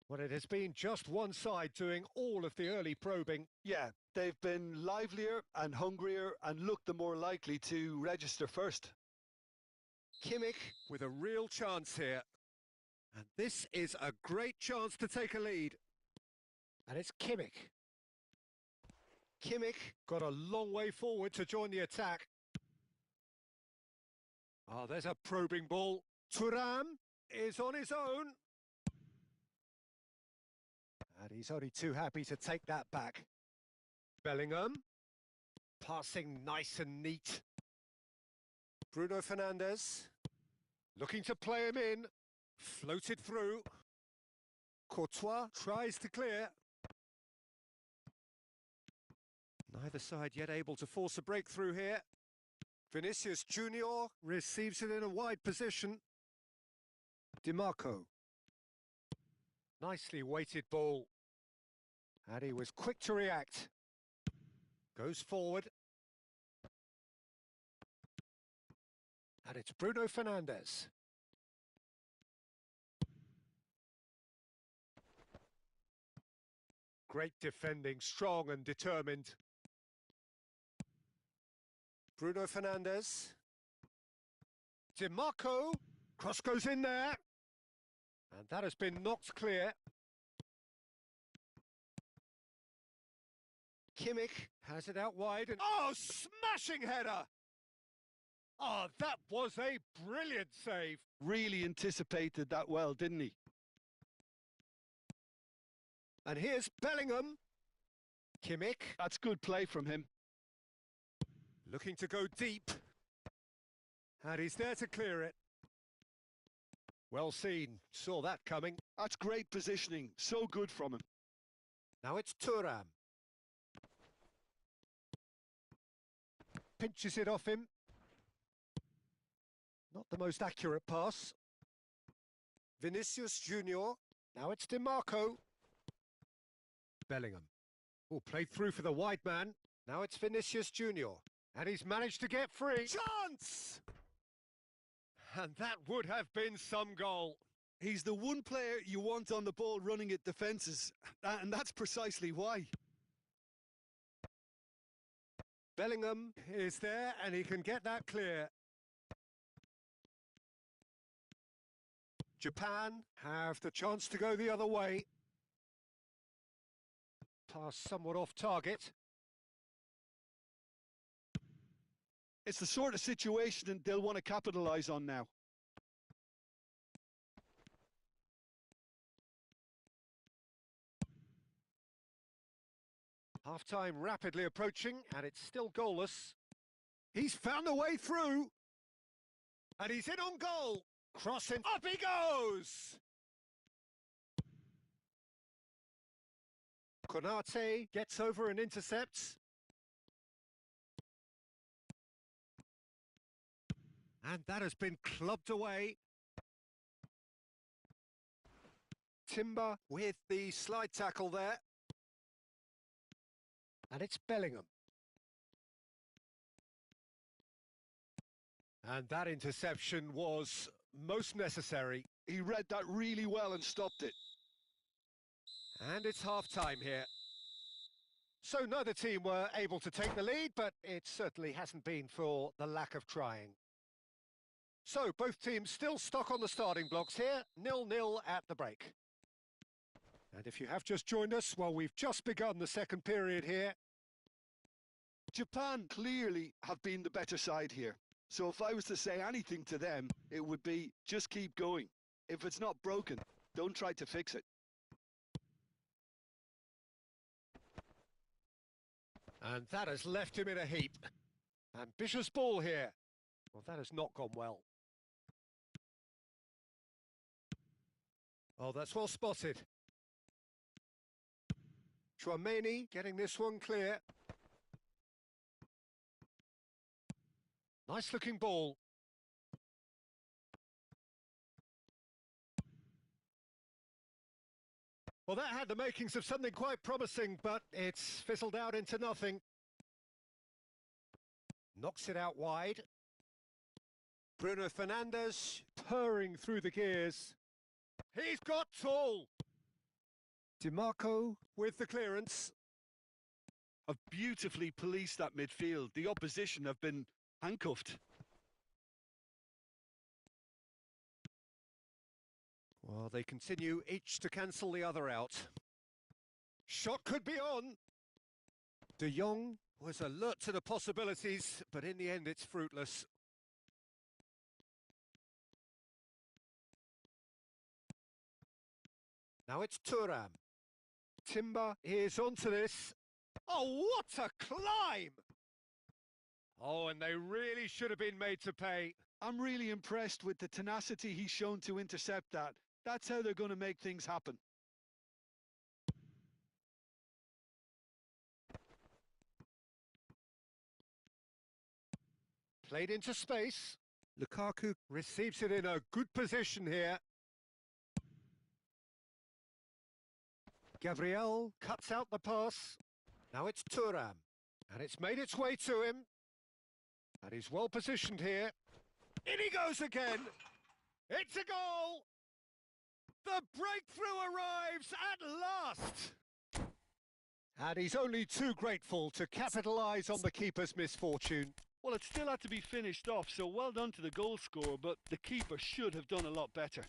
Well, it has been just one side doing all of the early probing. Yeah, they've been livelier and hungrier and looked the more likely to register first. Kimmich with a real chance here. And this is a great chance to take a lead. And it's Kimmich. Kimmich got a long way forward to join the attack. Oh, there's a probing ball. Thuram is on his own. And he's only too happy to take that back. Bellingham. Passing nice and neat. Bruno Fernandes. Looking to play him in. Floated through. Courtois tries to clear. Neither side yet able to force a breakthrough here. Vinicius Junior receives it in a wide position. Di Marco. Nicely weighted ball. And he was quick to react. Goes forward. And it's Bruno Fernandes. Great defending, strong and determined. Bruno Fernandes. Di Marco. Cross goes in there. And that has been knocked clear. Kimmich has it out wide and... Oh, smashing header! Oh, that was a brilliant save. Really anticipated that well, didn't he? And here's Bellingham. Kimmich. That's good play from him. Looking to go deep. And he's there to clear it. Well seen. Saw that coming. That's great positioning. So good from him. Now it's Thuram. Pinches it off him. Not the most accurate pass. Vinicius Junior. Now it's Di Marco. Bellingham. Oh, played through for the wide man. Now it's Vinicius Junior. And he's managed to get free. Chance! And that would have been some goal. He's the one player you want on the ball running at defences, and that's precisely why. Bellingham is there and he can get that clear. Japan have the chance to go the other way. Pass somewhat off target. It's the sort of situation that they'll want to capitalise on now. Half-time rapidly approaching, and it's still goalless. He's found a way through. And he's in on goal. Crossing. Up he goes! Konate gets over and intercepts. And that has been clubbed away. Timber with the slide tackle there. And it's Bellingham. And that interception was most necessary. He read that really well and stopped it. And it's half-time here. So neither team were able to take the lead, but it certainly hasn't been for the lack of trying. So both teams still stuck on the starting blocks here, 0-0 at the break. And if you have just joined us, well, we've just begun the second period here. Japan clearly have been the better side here. So if I was to say anything to them, it would be just keep going. If it's not broken, don't try to fix it. And that has left him in a heap. Ambitious ball here. Well, that has not gone well. Oh, that's well spotted. Chouameni getting this one clear. Nice looking ball. Well, that had the makings of something quite promising, but it's fizzled out into nothing. Knocks it out wide. Bruno Fernandes purring through the gears. He's got tall. DiMarco with the clearance. Have beautifully policed that midfield. The opposition have been handcuffed. Well, they continue each to cancel the other out. Shot could be on. De Jong was alert to the possibilities, but in the end it's fruitless. Now it's Thuram. Timber is onto this. Oh, what a climb! Oh, and they really should have been made to pay. I'm really impressed with the tenacity he's shown to intercept that. That's how they're going to make things happen. Played into space. Lukaku receives it in a good position here. Gabriel cuts out the pass. Now it's Thuram. And it's made its way to him. And he's well positioned here. In he goes again. It's a goal. The breakthrough arrives at last. And he's only too grateful to capitalise on the keeper's misfortune. Well, it still had to be finished off, so well done to the goal scorer, but the keeper should have done a lot better.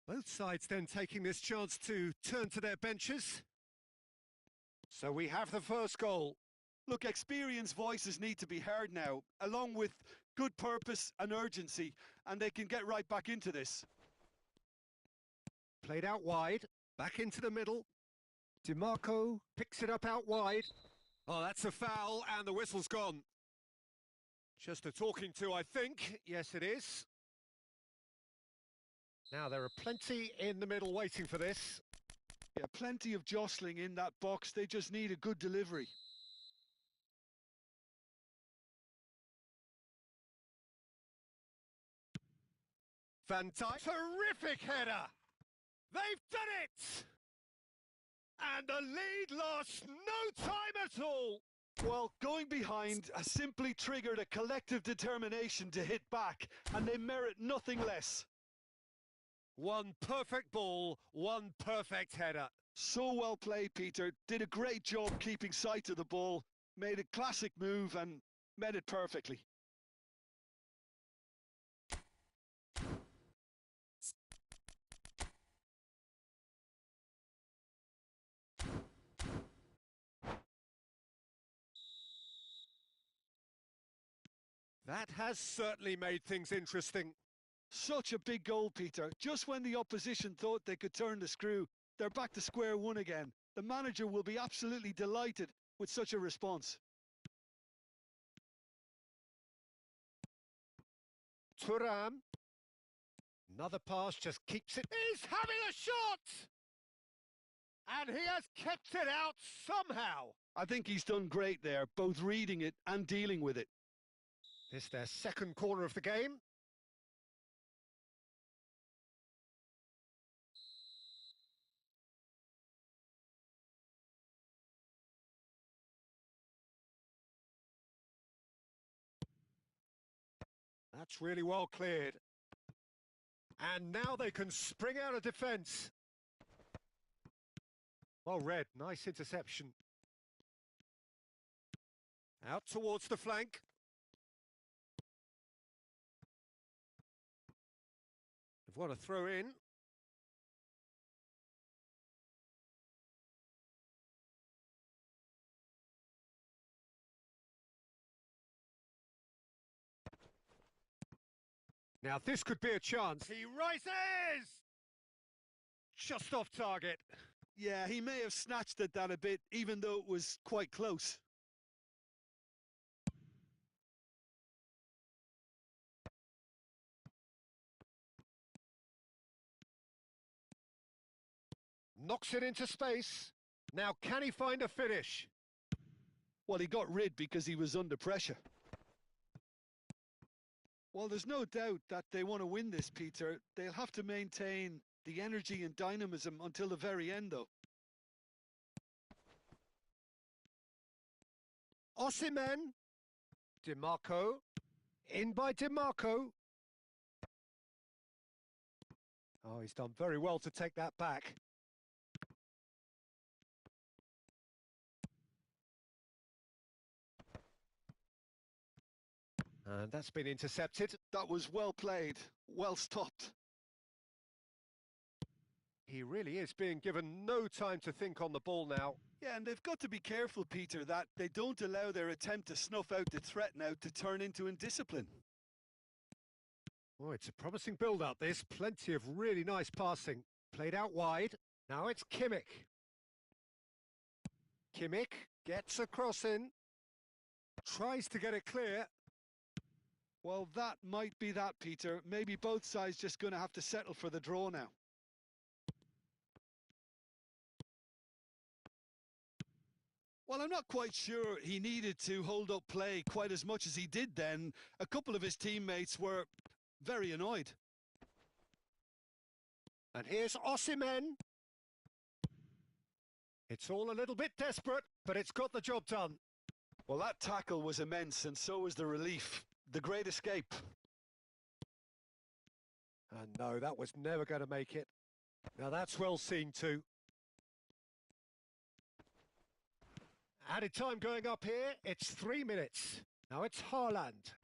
Both sides then taking this chance to turn to their benches. So we have the first goal. Look, experienced voices need to be heard now, along with good purpose and urgency, and they can get right back into this. Played out wide, back into the middle. DiMarco picks it up out wide. Oh, that's a foul, and the whistle's gone. Just a talking to, I think. Yes, it is. Now, there are plenty in the middle waiting for this. Yeah, plenty of jostling in that box. They just need a good delivery. Fantastic. Terrific header. They've done it. And the lead lasts no time at all. Well, going behind has simply triggered a collective determination to hit back, and they merit nothing less. One perfect ball, one perfect header. So well played, Peter. Did a great job keeping sight of the ball, made a classic move and met it perfectly. That has certainly made things interesting. Such a big goal, Peter. Just when the opposition thought they could turn the screw, they're back to square one again. The manager will be absolutely delighted with such a response. Thuram. Another pass just keeps it. He's having a shot! And he has kept it out somehow. I think he's done great there, both reading it and dealing with it. This their second corner of the game. That's really well cleared. And now they can spring out of defence. Well read, nice interception. Out towards the flank. They've got a throw in. Now this could be a chance. He rises! Just off target. Yeah, he may have snatched at that a bit, even though it was quite close. Knocks it into space. Now can he find a finish? Well, he got rid because he was under pressure. Well, there's no doubt that they want to win this, Peter. They'll have to maintain the energy and dynamism until the very end, though. Osimhen. DiMarco. In by DiMarco. Oh, he's done very well to take that back. And that's been intercepted. That was well played, well stopped. He really is being given no time to think on the ball now. Yeah, and they've got to be careful, Peter, that they don't allow their attempt to snuff out the threat now to turn into indiscipline. Oh, it's a promising build-up, this. Plenty of really nice passing. Played out wide. Now it's Kimmich. Kimmich gets a cross in. Tries to get it clear. Well, that might be that, Peter. Maybe both sides just going to have to settle for the draw now. Well, I'm not quite sure he needed to hold up play quite as much as he did then. A couple of his teammates were very annoyed. And here's Osimhen. It's all a little bit desperate, but it's got the job done. Well, that tackle was immense, and so was the relief. The great escape. And no, that was never going to make it. Now that's well seen too. Added time going up here, it's 3 minutes. Now it's Haaland.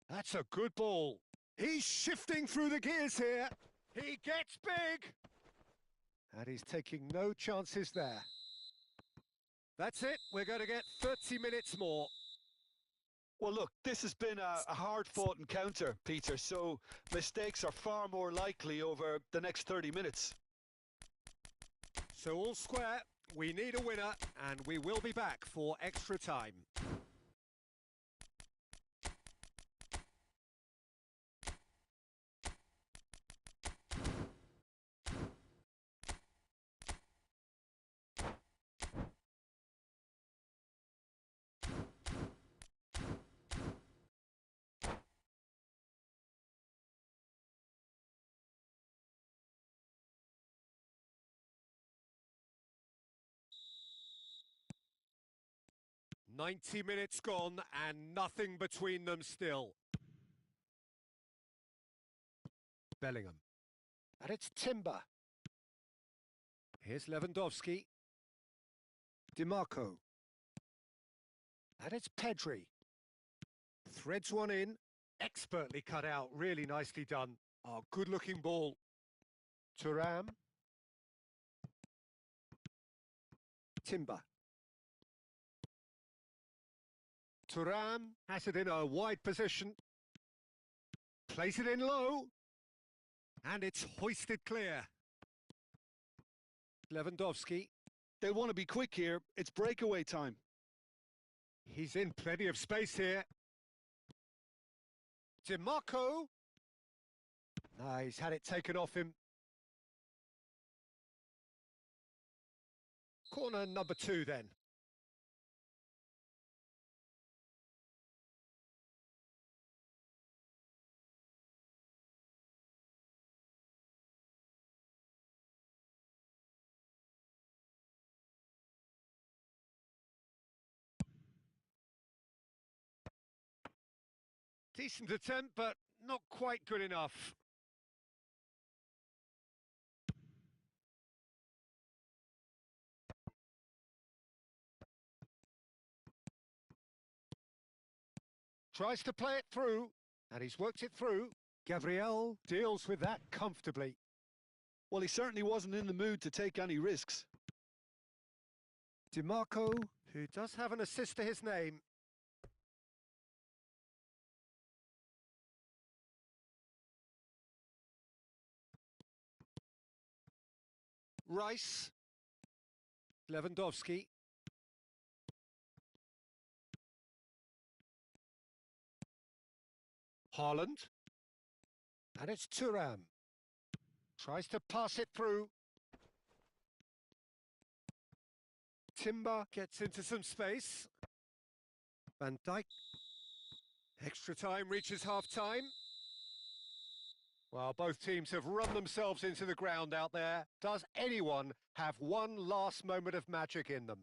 That's a good ball. He's shifting through the gears here. He gets big. And he's taking no chances there. That's it, we're going to get 30 minutes more. Well, look, this has been a hard-fought encounter, Peter, so mistakes are far more likely over the next 30 minutes. So all square, we need a winner, and we will be back for extra time. 90 minutes gone and nothing between them still. Bellingham. And it's Timber. Here's Lewandowski. DiMarco. And it's Pedri. Threads one in. Expertly cut out. Really nicely done. Oh, good-looking ball. Thuram. Timber. Thuram has it in a wide position. Plays it in low. And it's hoisted clear. Lewandowski. They'll want to be quick here. It's breakaway time. He's in plenty of space here. DiMarco. No, he's had it taken off him. Corner number 2 then. Decent attempt, but not quite good enough. Tries to play it through, and he's worked it through. Gabriel deals with that comfortably. Well, he certainly wasn't in the mood to take any risks. DiMarco, who does have an assist to his name. Rice. Lewandowski. Haaland. And it's Thuram. Tries to pass it through. Timber gets into some space. Van Dijk. Extra time reaches half-time. Well, both teams have run themselves into the ground out there. Does anyone have one last moment of magic in them?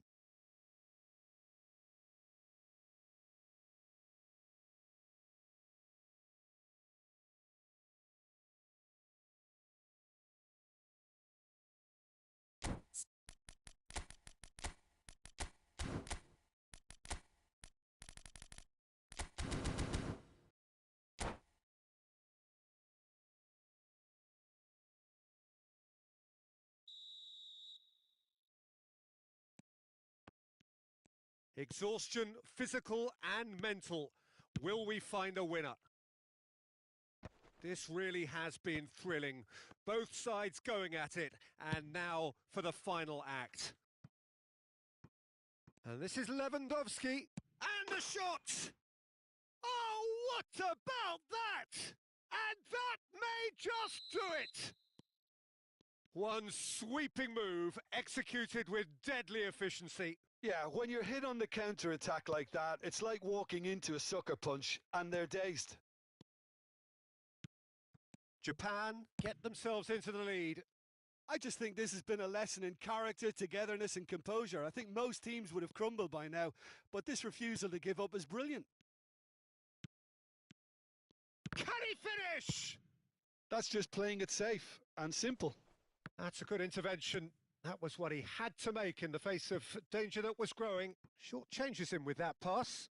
Exhaustion, physical and mental. Will we find a winner? This really has been thrilling. Both sides going at it. And now for the final act. And this is Lewandowski. And the shot! Oh, what about that? And that may just do it! One sweeping move executed with deadly efficiency. Yeah, when you're hit on the counter-attack like that, it's like walking into a sucker punch, and they're dazed. Japan get themselves into the lead. I just think this has been a lesson in character, togetherness and composure. I think most teams would have crumbled by now, but this refusal to give up is brilliant. Can he finish? That's just playing it safe and simple. That's a good intervention. That was what he had to make in the face of danger that was growing. Short changes him with that pass.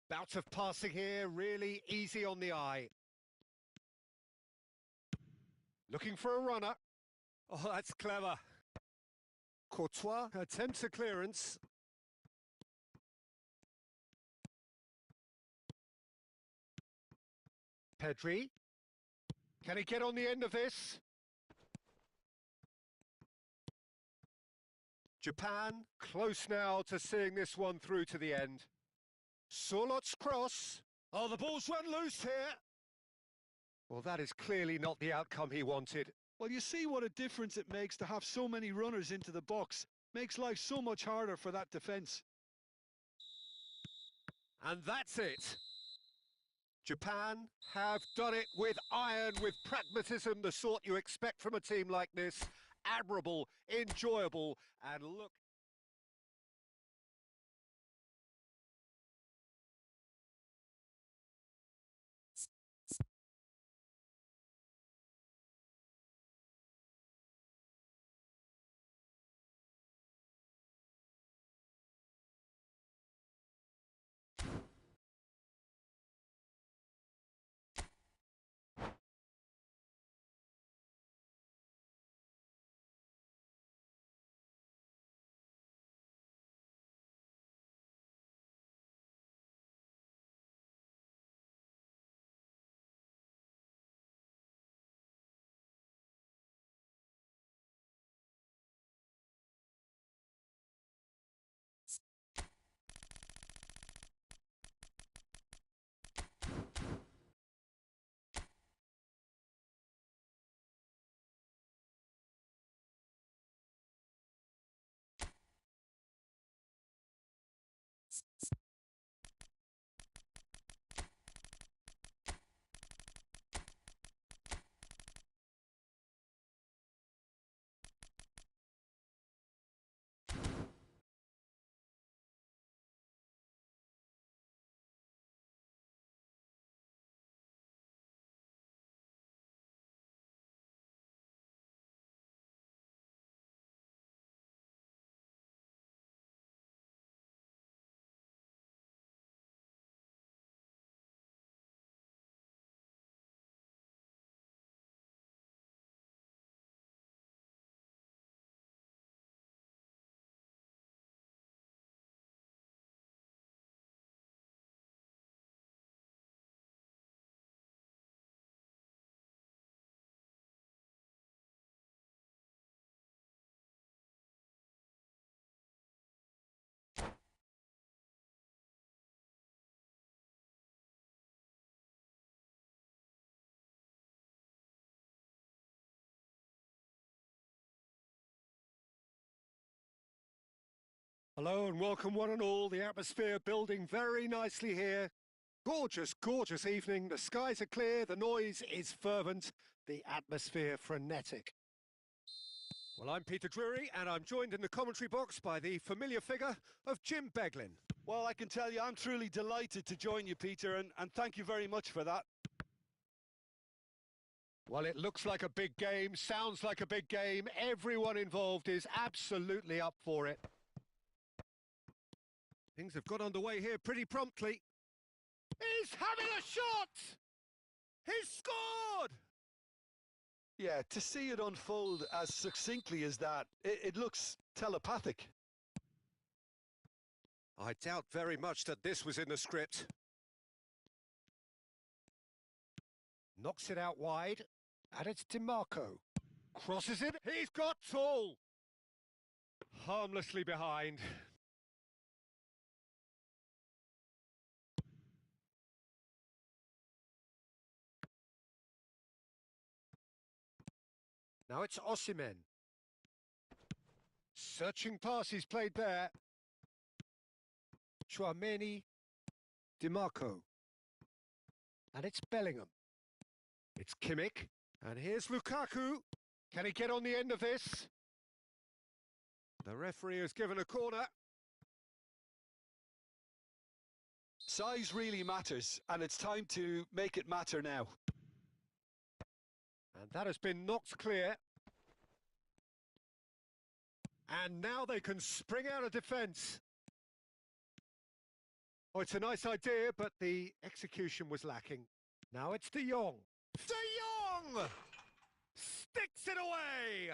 Bout of passing here, really easy on the eye. Looking for a runner. Oh, that's clever. Courtois attempts a clearance. Pedri. Can he get on the end of this? Japan close now to seeing this one through to the end. Sorlot's cross. Oh, the ball's run loose here. Well, that is clearly not the outcome he wanted. Well, you see what a difference it makes to have so many runners into the box. Makes life so much harder for that defence. And that's it. Japan have done it with iron, with pragmatism, the sort you expect from a team like this. admirable, enjoyable, and look. Hello and welcome one and all. The atmosphere building very nicely here. Gorgeous, gorgeous evening. The skies are clear, the noise is fervent, the atmosphere frenetic. Well, I'm Peter Drury and I'm joined in the commentary box by the familiar figure of Jim Beglin. Well, I can tell you I'm truly delighted to join you, Peter, and thank you very much for that. Well, it looks like a big game, sounds like a big game. Everyone involved is absolutely up for it. Things have got underway here pretty promptly. He's having a shot! He's scored! Yeah, to see it unfold as succinctly as that, it looks telepathic. I doubt very much that this was in the script. Knocks it out wide, and it's DiMarco. Crosses it, he's got tall! Harmlessly behind. Now it's Osimhen. Searching passes played there. Chouameni, DiMarco. And it's Bellingham. It's Kimmich. And here's Lukaku. Can he get on the end of this? The referee has given a corner. Size really matters, and it's time to make it matter now. And that has been knocked clear. And now they can spring out of defence. Oh, it's a nice idea, but the execution was lacking. Now it's De Jong. De Jong! Sticks it away!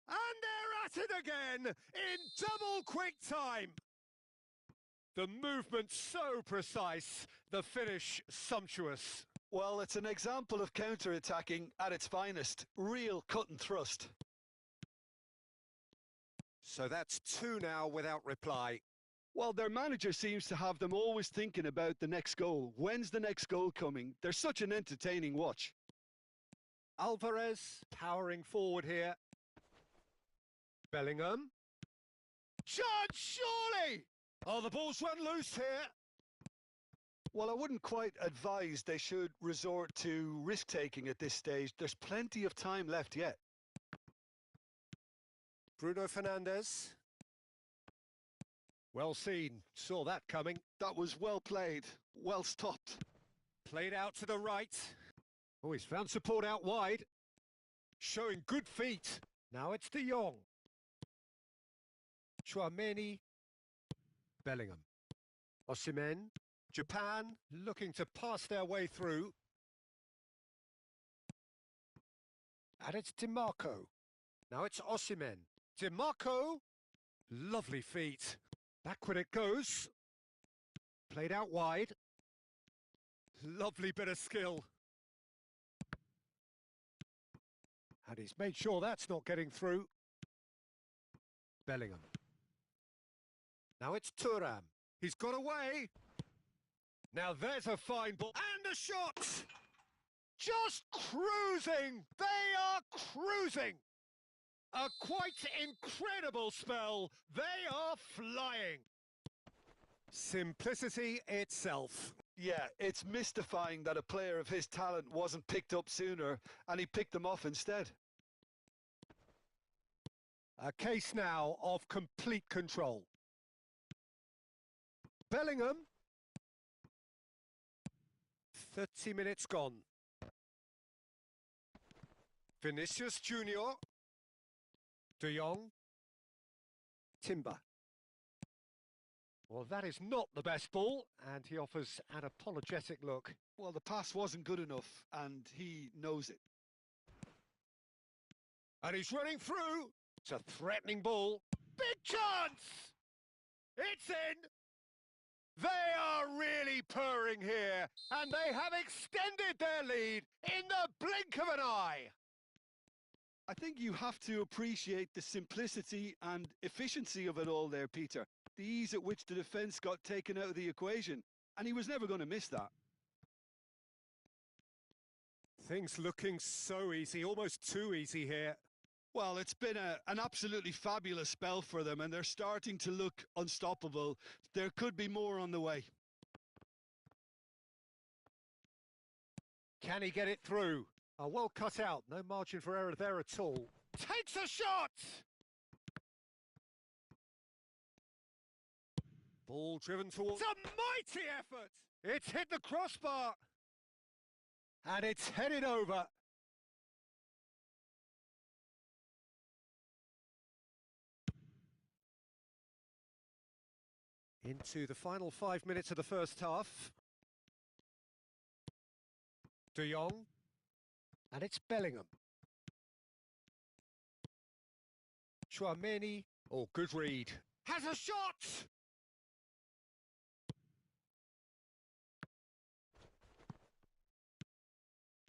And they're at it again in double quick time. The movement so precise, the finish sumptuous. Well, it's an example of counter-attacking at its finest. Real cut and thrust. So that's two now without reply. Well, their manager seems to have them always thinking about the next goal. When's the next goal coming? They're such an entertaining watch. Alvarez powering forward here. Bellingham. Judge, surely! Oh, the ball's run loose here. Well, I wouldn't quite advise they should resort to risk-taking at this stage. There's plenty of time left yet. Bruno Fernandes. Well seen. Saw that coming. That was well played, well stopped. Played out to the right. Oh, he's found support out wide. Showing good feet. Now it's De Jong. Chouameni. Bellingham. Osimhen. Japan looking to pass their way through. And it's DiMarco. Now it's Osimhen. DiMarco. Lovely feet. Backward it goes. Played out wide. Lovely bit of skill. And he's made sure that's not getting through. Bellingham. Now it's Thuram. He's got away. Now there's a fine ball. And a shot! Just cruising! They are cruising! A quite incredible spell. They are flying. Simplicity itself. Yeah, it's mystifying that a player of his talent wasn't picked up sooner, and he picked them off instead. A case now of complete control. Bellingham. 30 minutes gone. Vinicius Junior. De Jong. Timber. Well, that is not the best ball, and he offers an apologetic look. Well, the pass wasn't good enough, and he knows it. And he's running through. It's a threatening ball. Big chance! It's in! They are really purring here, and they have extended their lead in the blink of an eye. I think you have to appreciate the simplicity and efficiency of it all there, Peter. The ease at which the defence got taken out of the equation, and he was never going to miss that. Things looking so easy, almost too easy here. Well, it's been an absolutely fabulous spell for them, and they're starting to look unstoppable. There could be more on the way. Can he get it through? Oh, well cut out, no margin for error there at all. Takes a shot! Ball driven towards... It's a mighty effort! It's hit the crossbar! And it's headed over. Into the final 5 minutes of the first half. De Jong. And it's Bellingham. Chouameni. Oh, good read. Has a shot!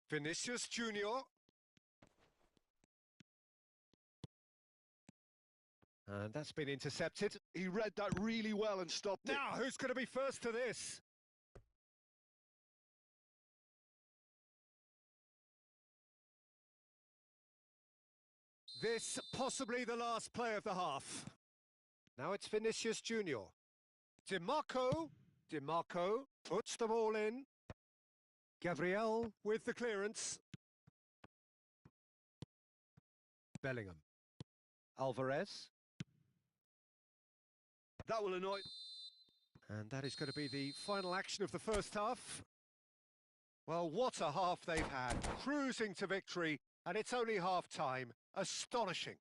Vinicius Junior. And that's been intercepted. He read that really well and stopped it. Now, who's going to be first to this? This possibly the last play of the half. Now it's Vinicius Junior. DiMarco. DiMarco puts the ball in. Gabriel with the clearance. Bellingham. Alvarez. That will annoy... And that is going to be the final action of the first half. Well, what a half they've had. Cruising to victory, and it's only half-time. Astonishing.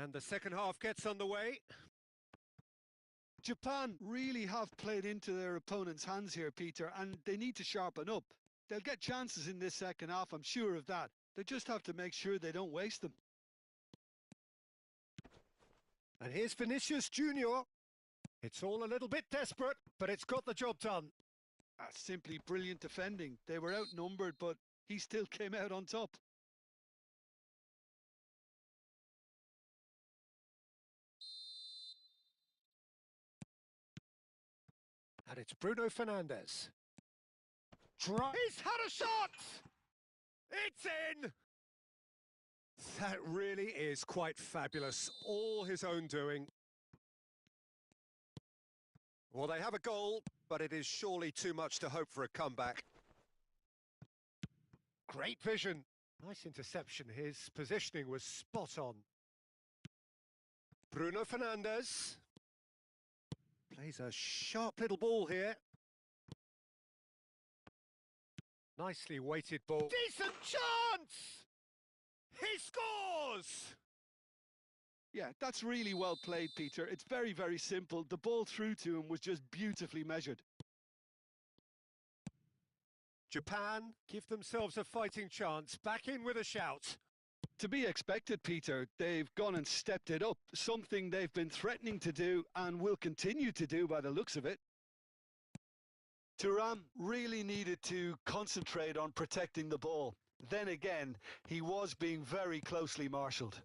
And the second half gets underway. Japan really have played into their opponent's hands here, Peter, and they need to sharpen up. They'll get chances in this second half, I'm sure of that. They just have to make sure they don't waste them. And here's Vinicius Junior. It's all a little bit desperate, but it's got the job done. That's simply brilliant defending. They were outnumbered, but he still came out on top. And it's Bruno Fernandes. He's had a shot! It's in! That really is quite fabulous. All his own doing. Well, they have a goal, but it is surely too much to hope for a comeback. Great vision. Nice interception. His positioning was spot on. Bruno Fernandes. Plays a sharp little ball here. Nicely weighted ball. Decent chance! He scores! Yeah, that's really well played, Peter. It's very, very simple. The ball through to him was just beautifully measured. Japan give themselves a fighting chance. Back in with a shout. To be expected, Peter. They've gone and stepped it up. Something they've been threatening to do and will continue to do by the looks of it. Thuram really needed to concentrate on protecting the ball. Then again, he was being very closely marshalled.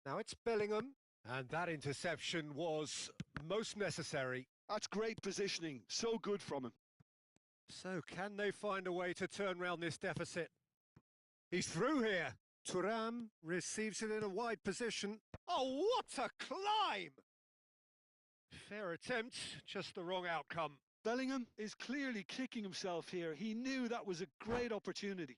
Now it's Bellingham, and that interception was most necessary. That's great positioning, so good from him. So can they find a way to turn round this deficit? He's through here. Thuram receives it in a wide position. Oh, what a climb! Fair attempt, just the wrong outcome. Bellingham is clearly kicking himself here. He knew that was a great opportunity.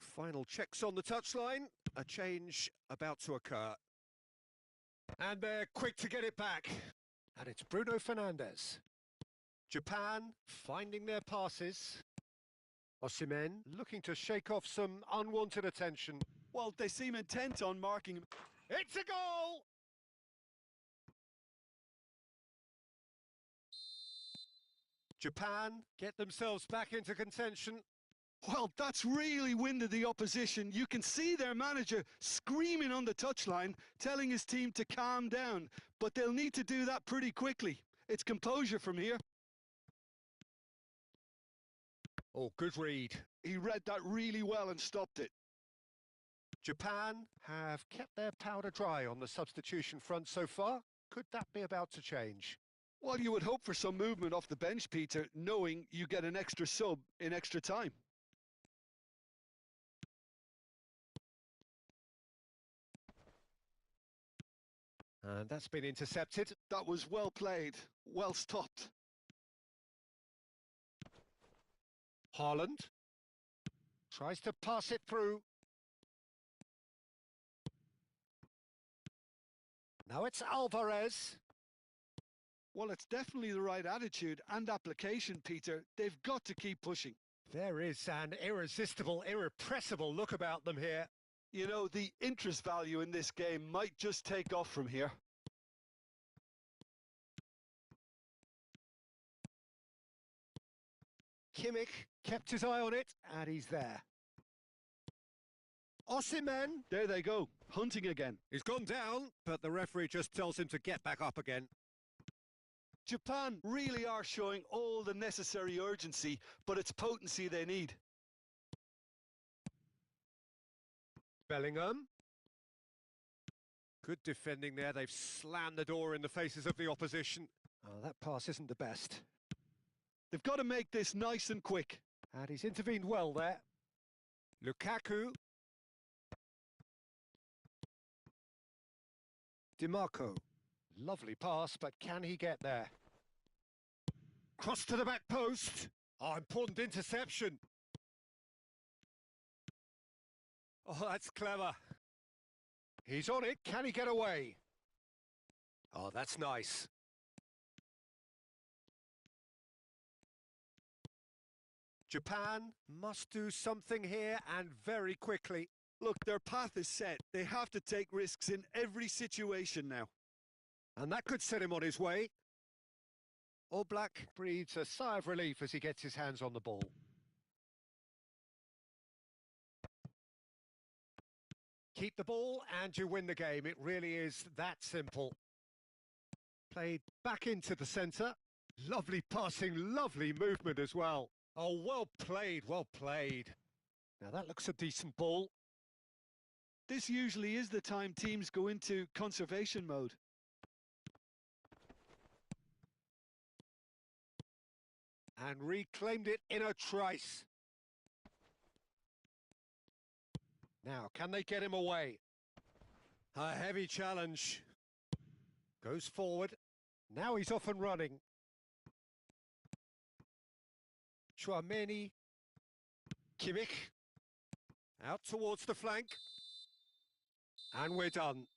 Final checks on the touchline. A change about to occur. And they're quick to get it back. And it's Bruno Fernandes. Japan finding their passes. Osimhen looking to shake off some unwanted attention. Well, they seem intent on marking him. It's a goal! Japan get themselves back into contention. Well, that's really winded the opposition. You can see their manager screaming on the touchline, telling his team to calm down. But they'll need to do that pretty quickly. It's composure from here. Oh, good read. He read that really well and stopped it. Japan have kept their powder dry on the substitution front so far. Could that be about to change? Well, you would hope for some movement off the bench, Peter, knowing you get an extra sub in extra time. And that's been intercepted. That was well played, well stopped. Haaland tries to pass it through. Now it's Alvarez. Well, it's definitely the right attitude and application, Peter. They've got to keep pushing. There is an irresistible, irrepressible look about them here. You know, the interest value in this game might just take off from here. Kimmich kept his eye on it, and he's there. Osimhen. There they go, hunting again. He's gone down, but the referee just tells him to get back up again. Japan really are showing all the necessary urgency, but it's potency they need. Bellingham. Good defending there. They've slammed the door in the faces of the opposition. Oh, that pass isn't the best. They've got to make this nice and quick. And he's intervened well there. Lukaku. DiMarco. Lovely pass, but can he get there? Cross to the back post. Oh, important interception. Oh, that's clever. He's on it. Can he get away? Oh, that's nice. Japan must do something here, and very quickly. Look, their path is set. They have to take risks in every situation now. And that could set him on his way. All Black breathes a sigh of relief as he gets his hands on the ball. Keep the ball and you win the game. It really is that simple. Played back into the centre. Lovely passing, lovely movement as well. Oh, well played, well played. Now that looks a decent ball. This usually is the time teams go into conservation mode. And reclaimed it in a trice. Now, can they get him away? A heavy challenge. Goes forward. Now he's off and running. Chouameni. Kimmich. Out towards the flank. And we're done.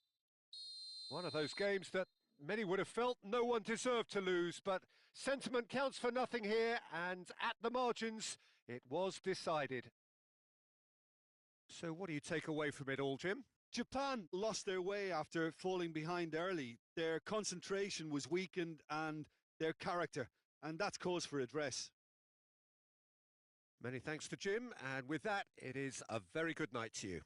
One of those games that many would have felt no one deserved to lose, but sentiment counts for nothing here, and at the margins, it was decided. So what do you take away from it all, Jim? Japan lost their way after falling behind early. Their concentration was weakened and their character, and that's cause for address. Many thanks to Jim, and with that, it is a very good night to you.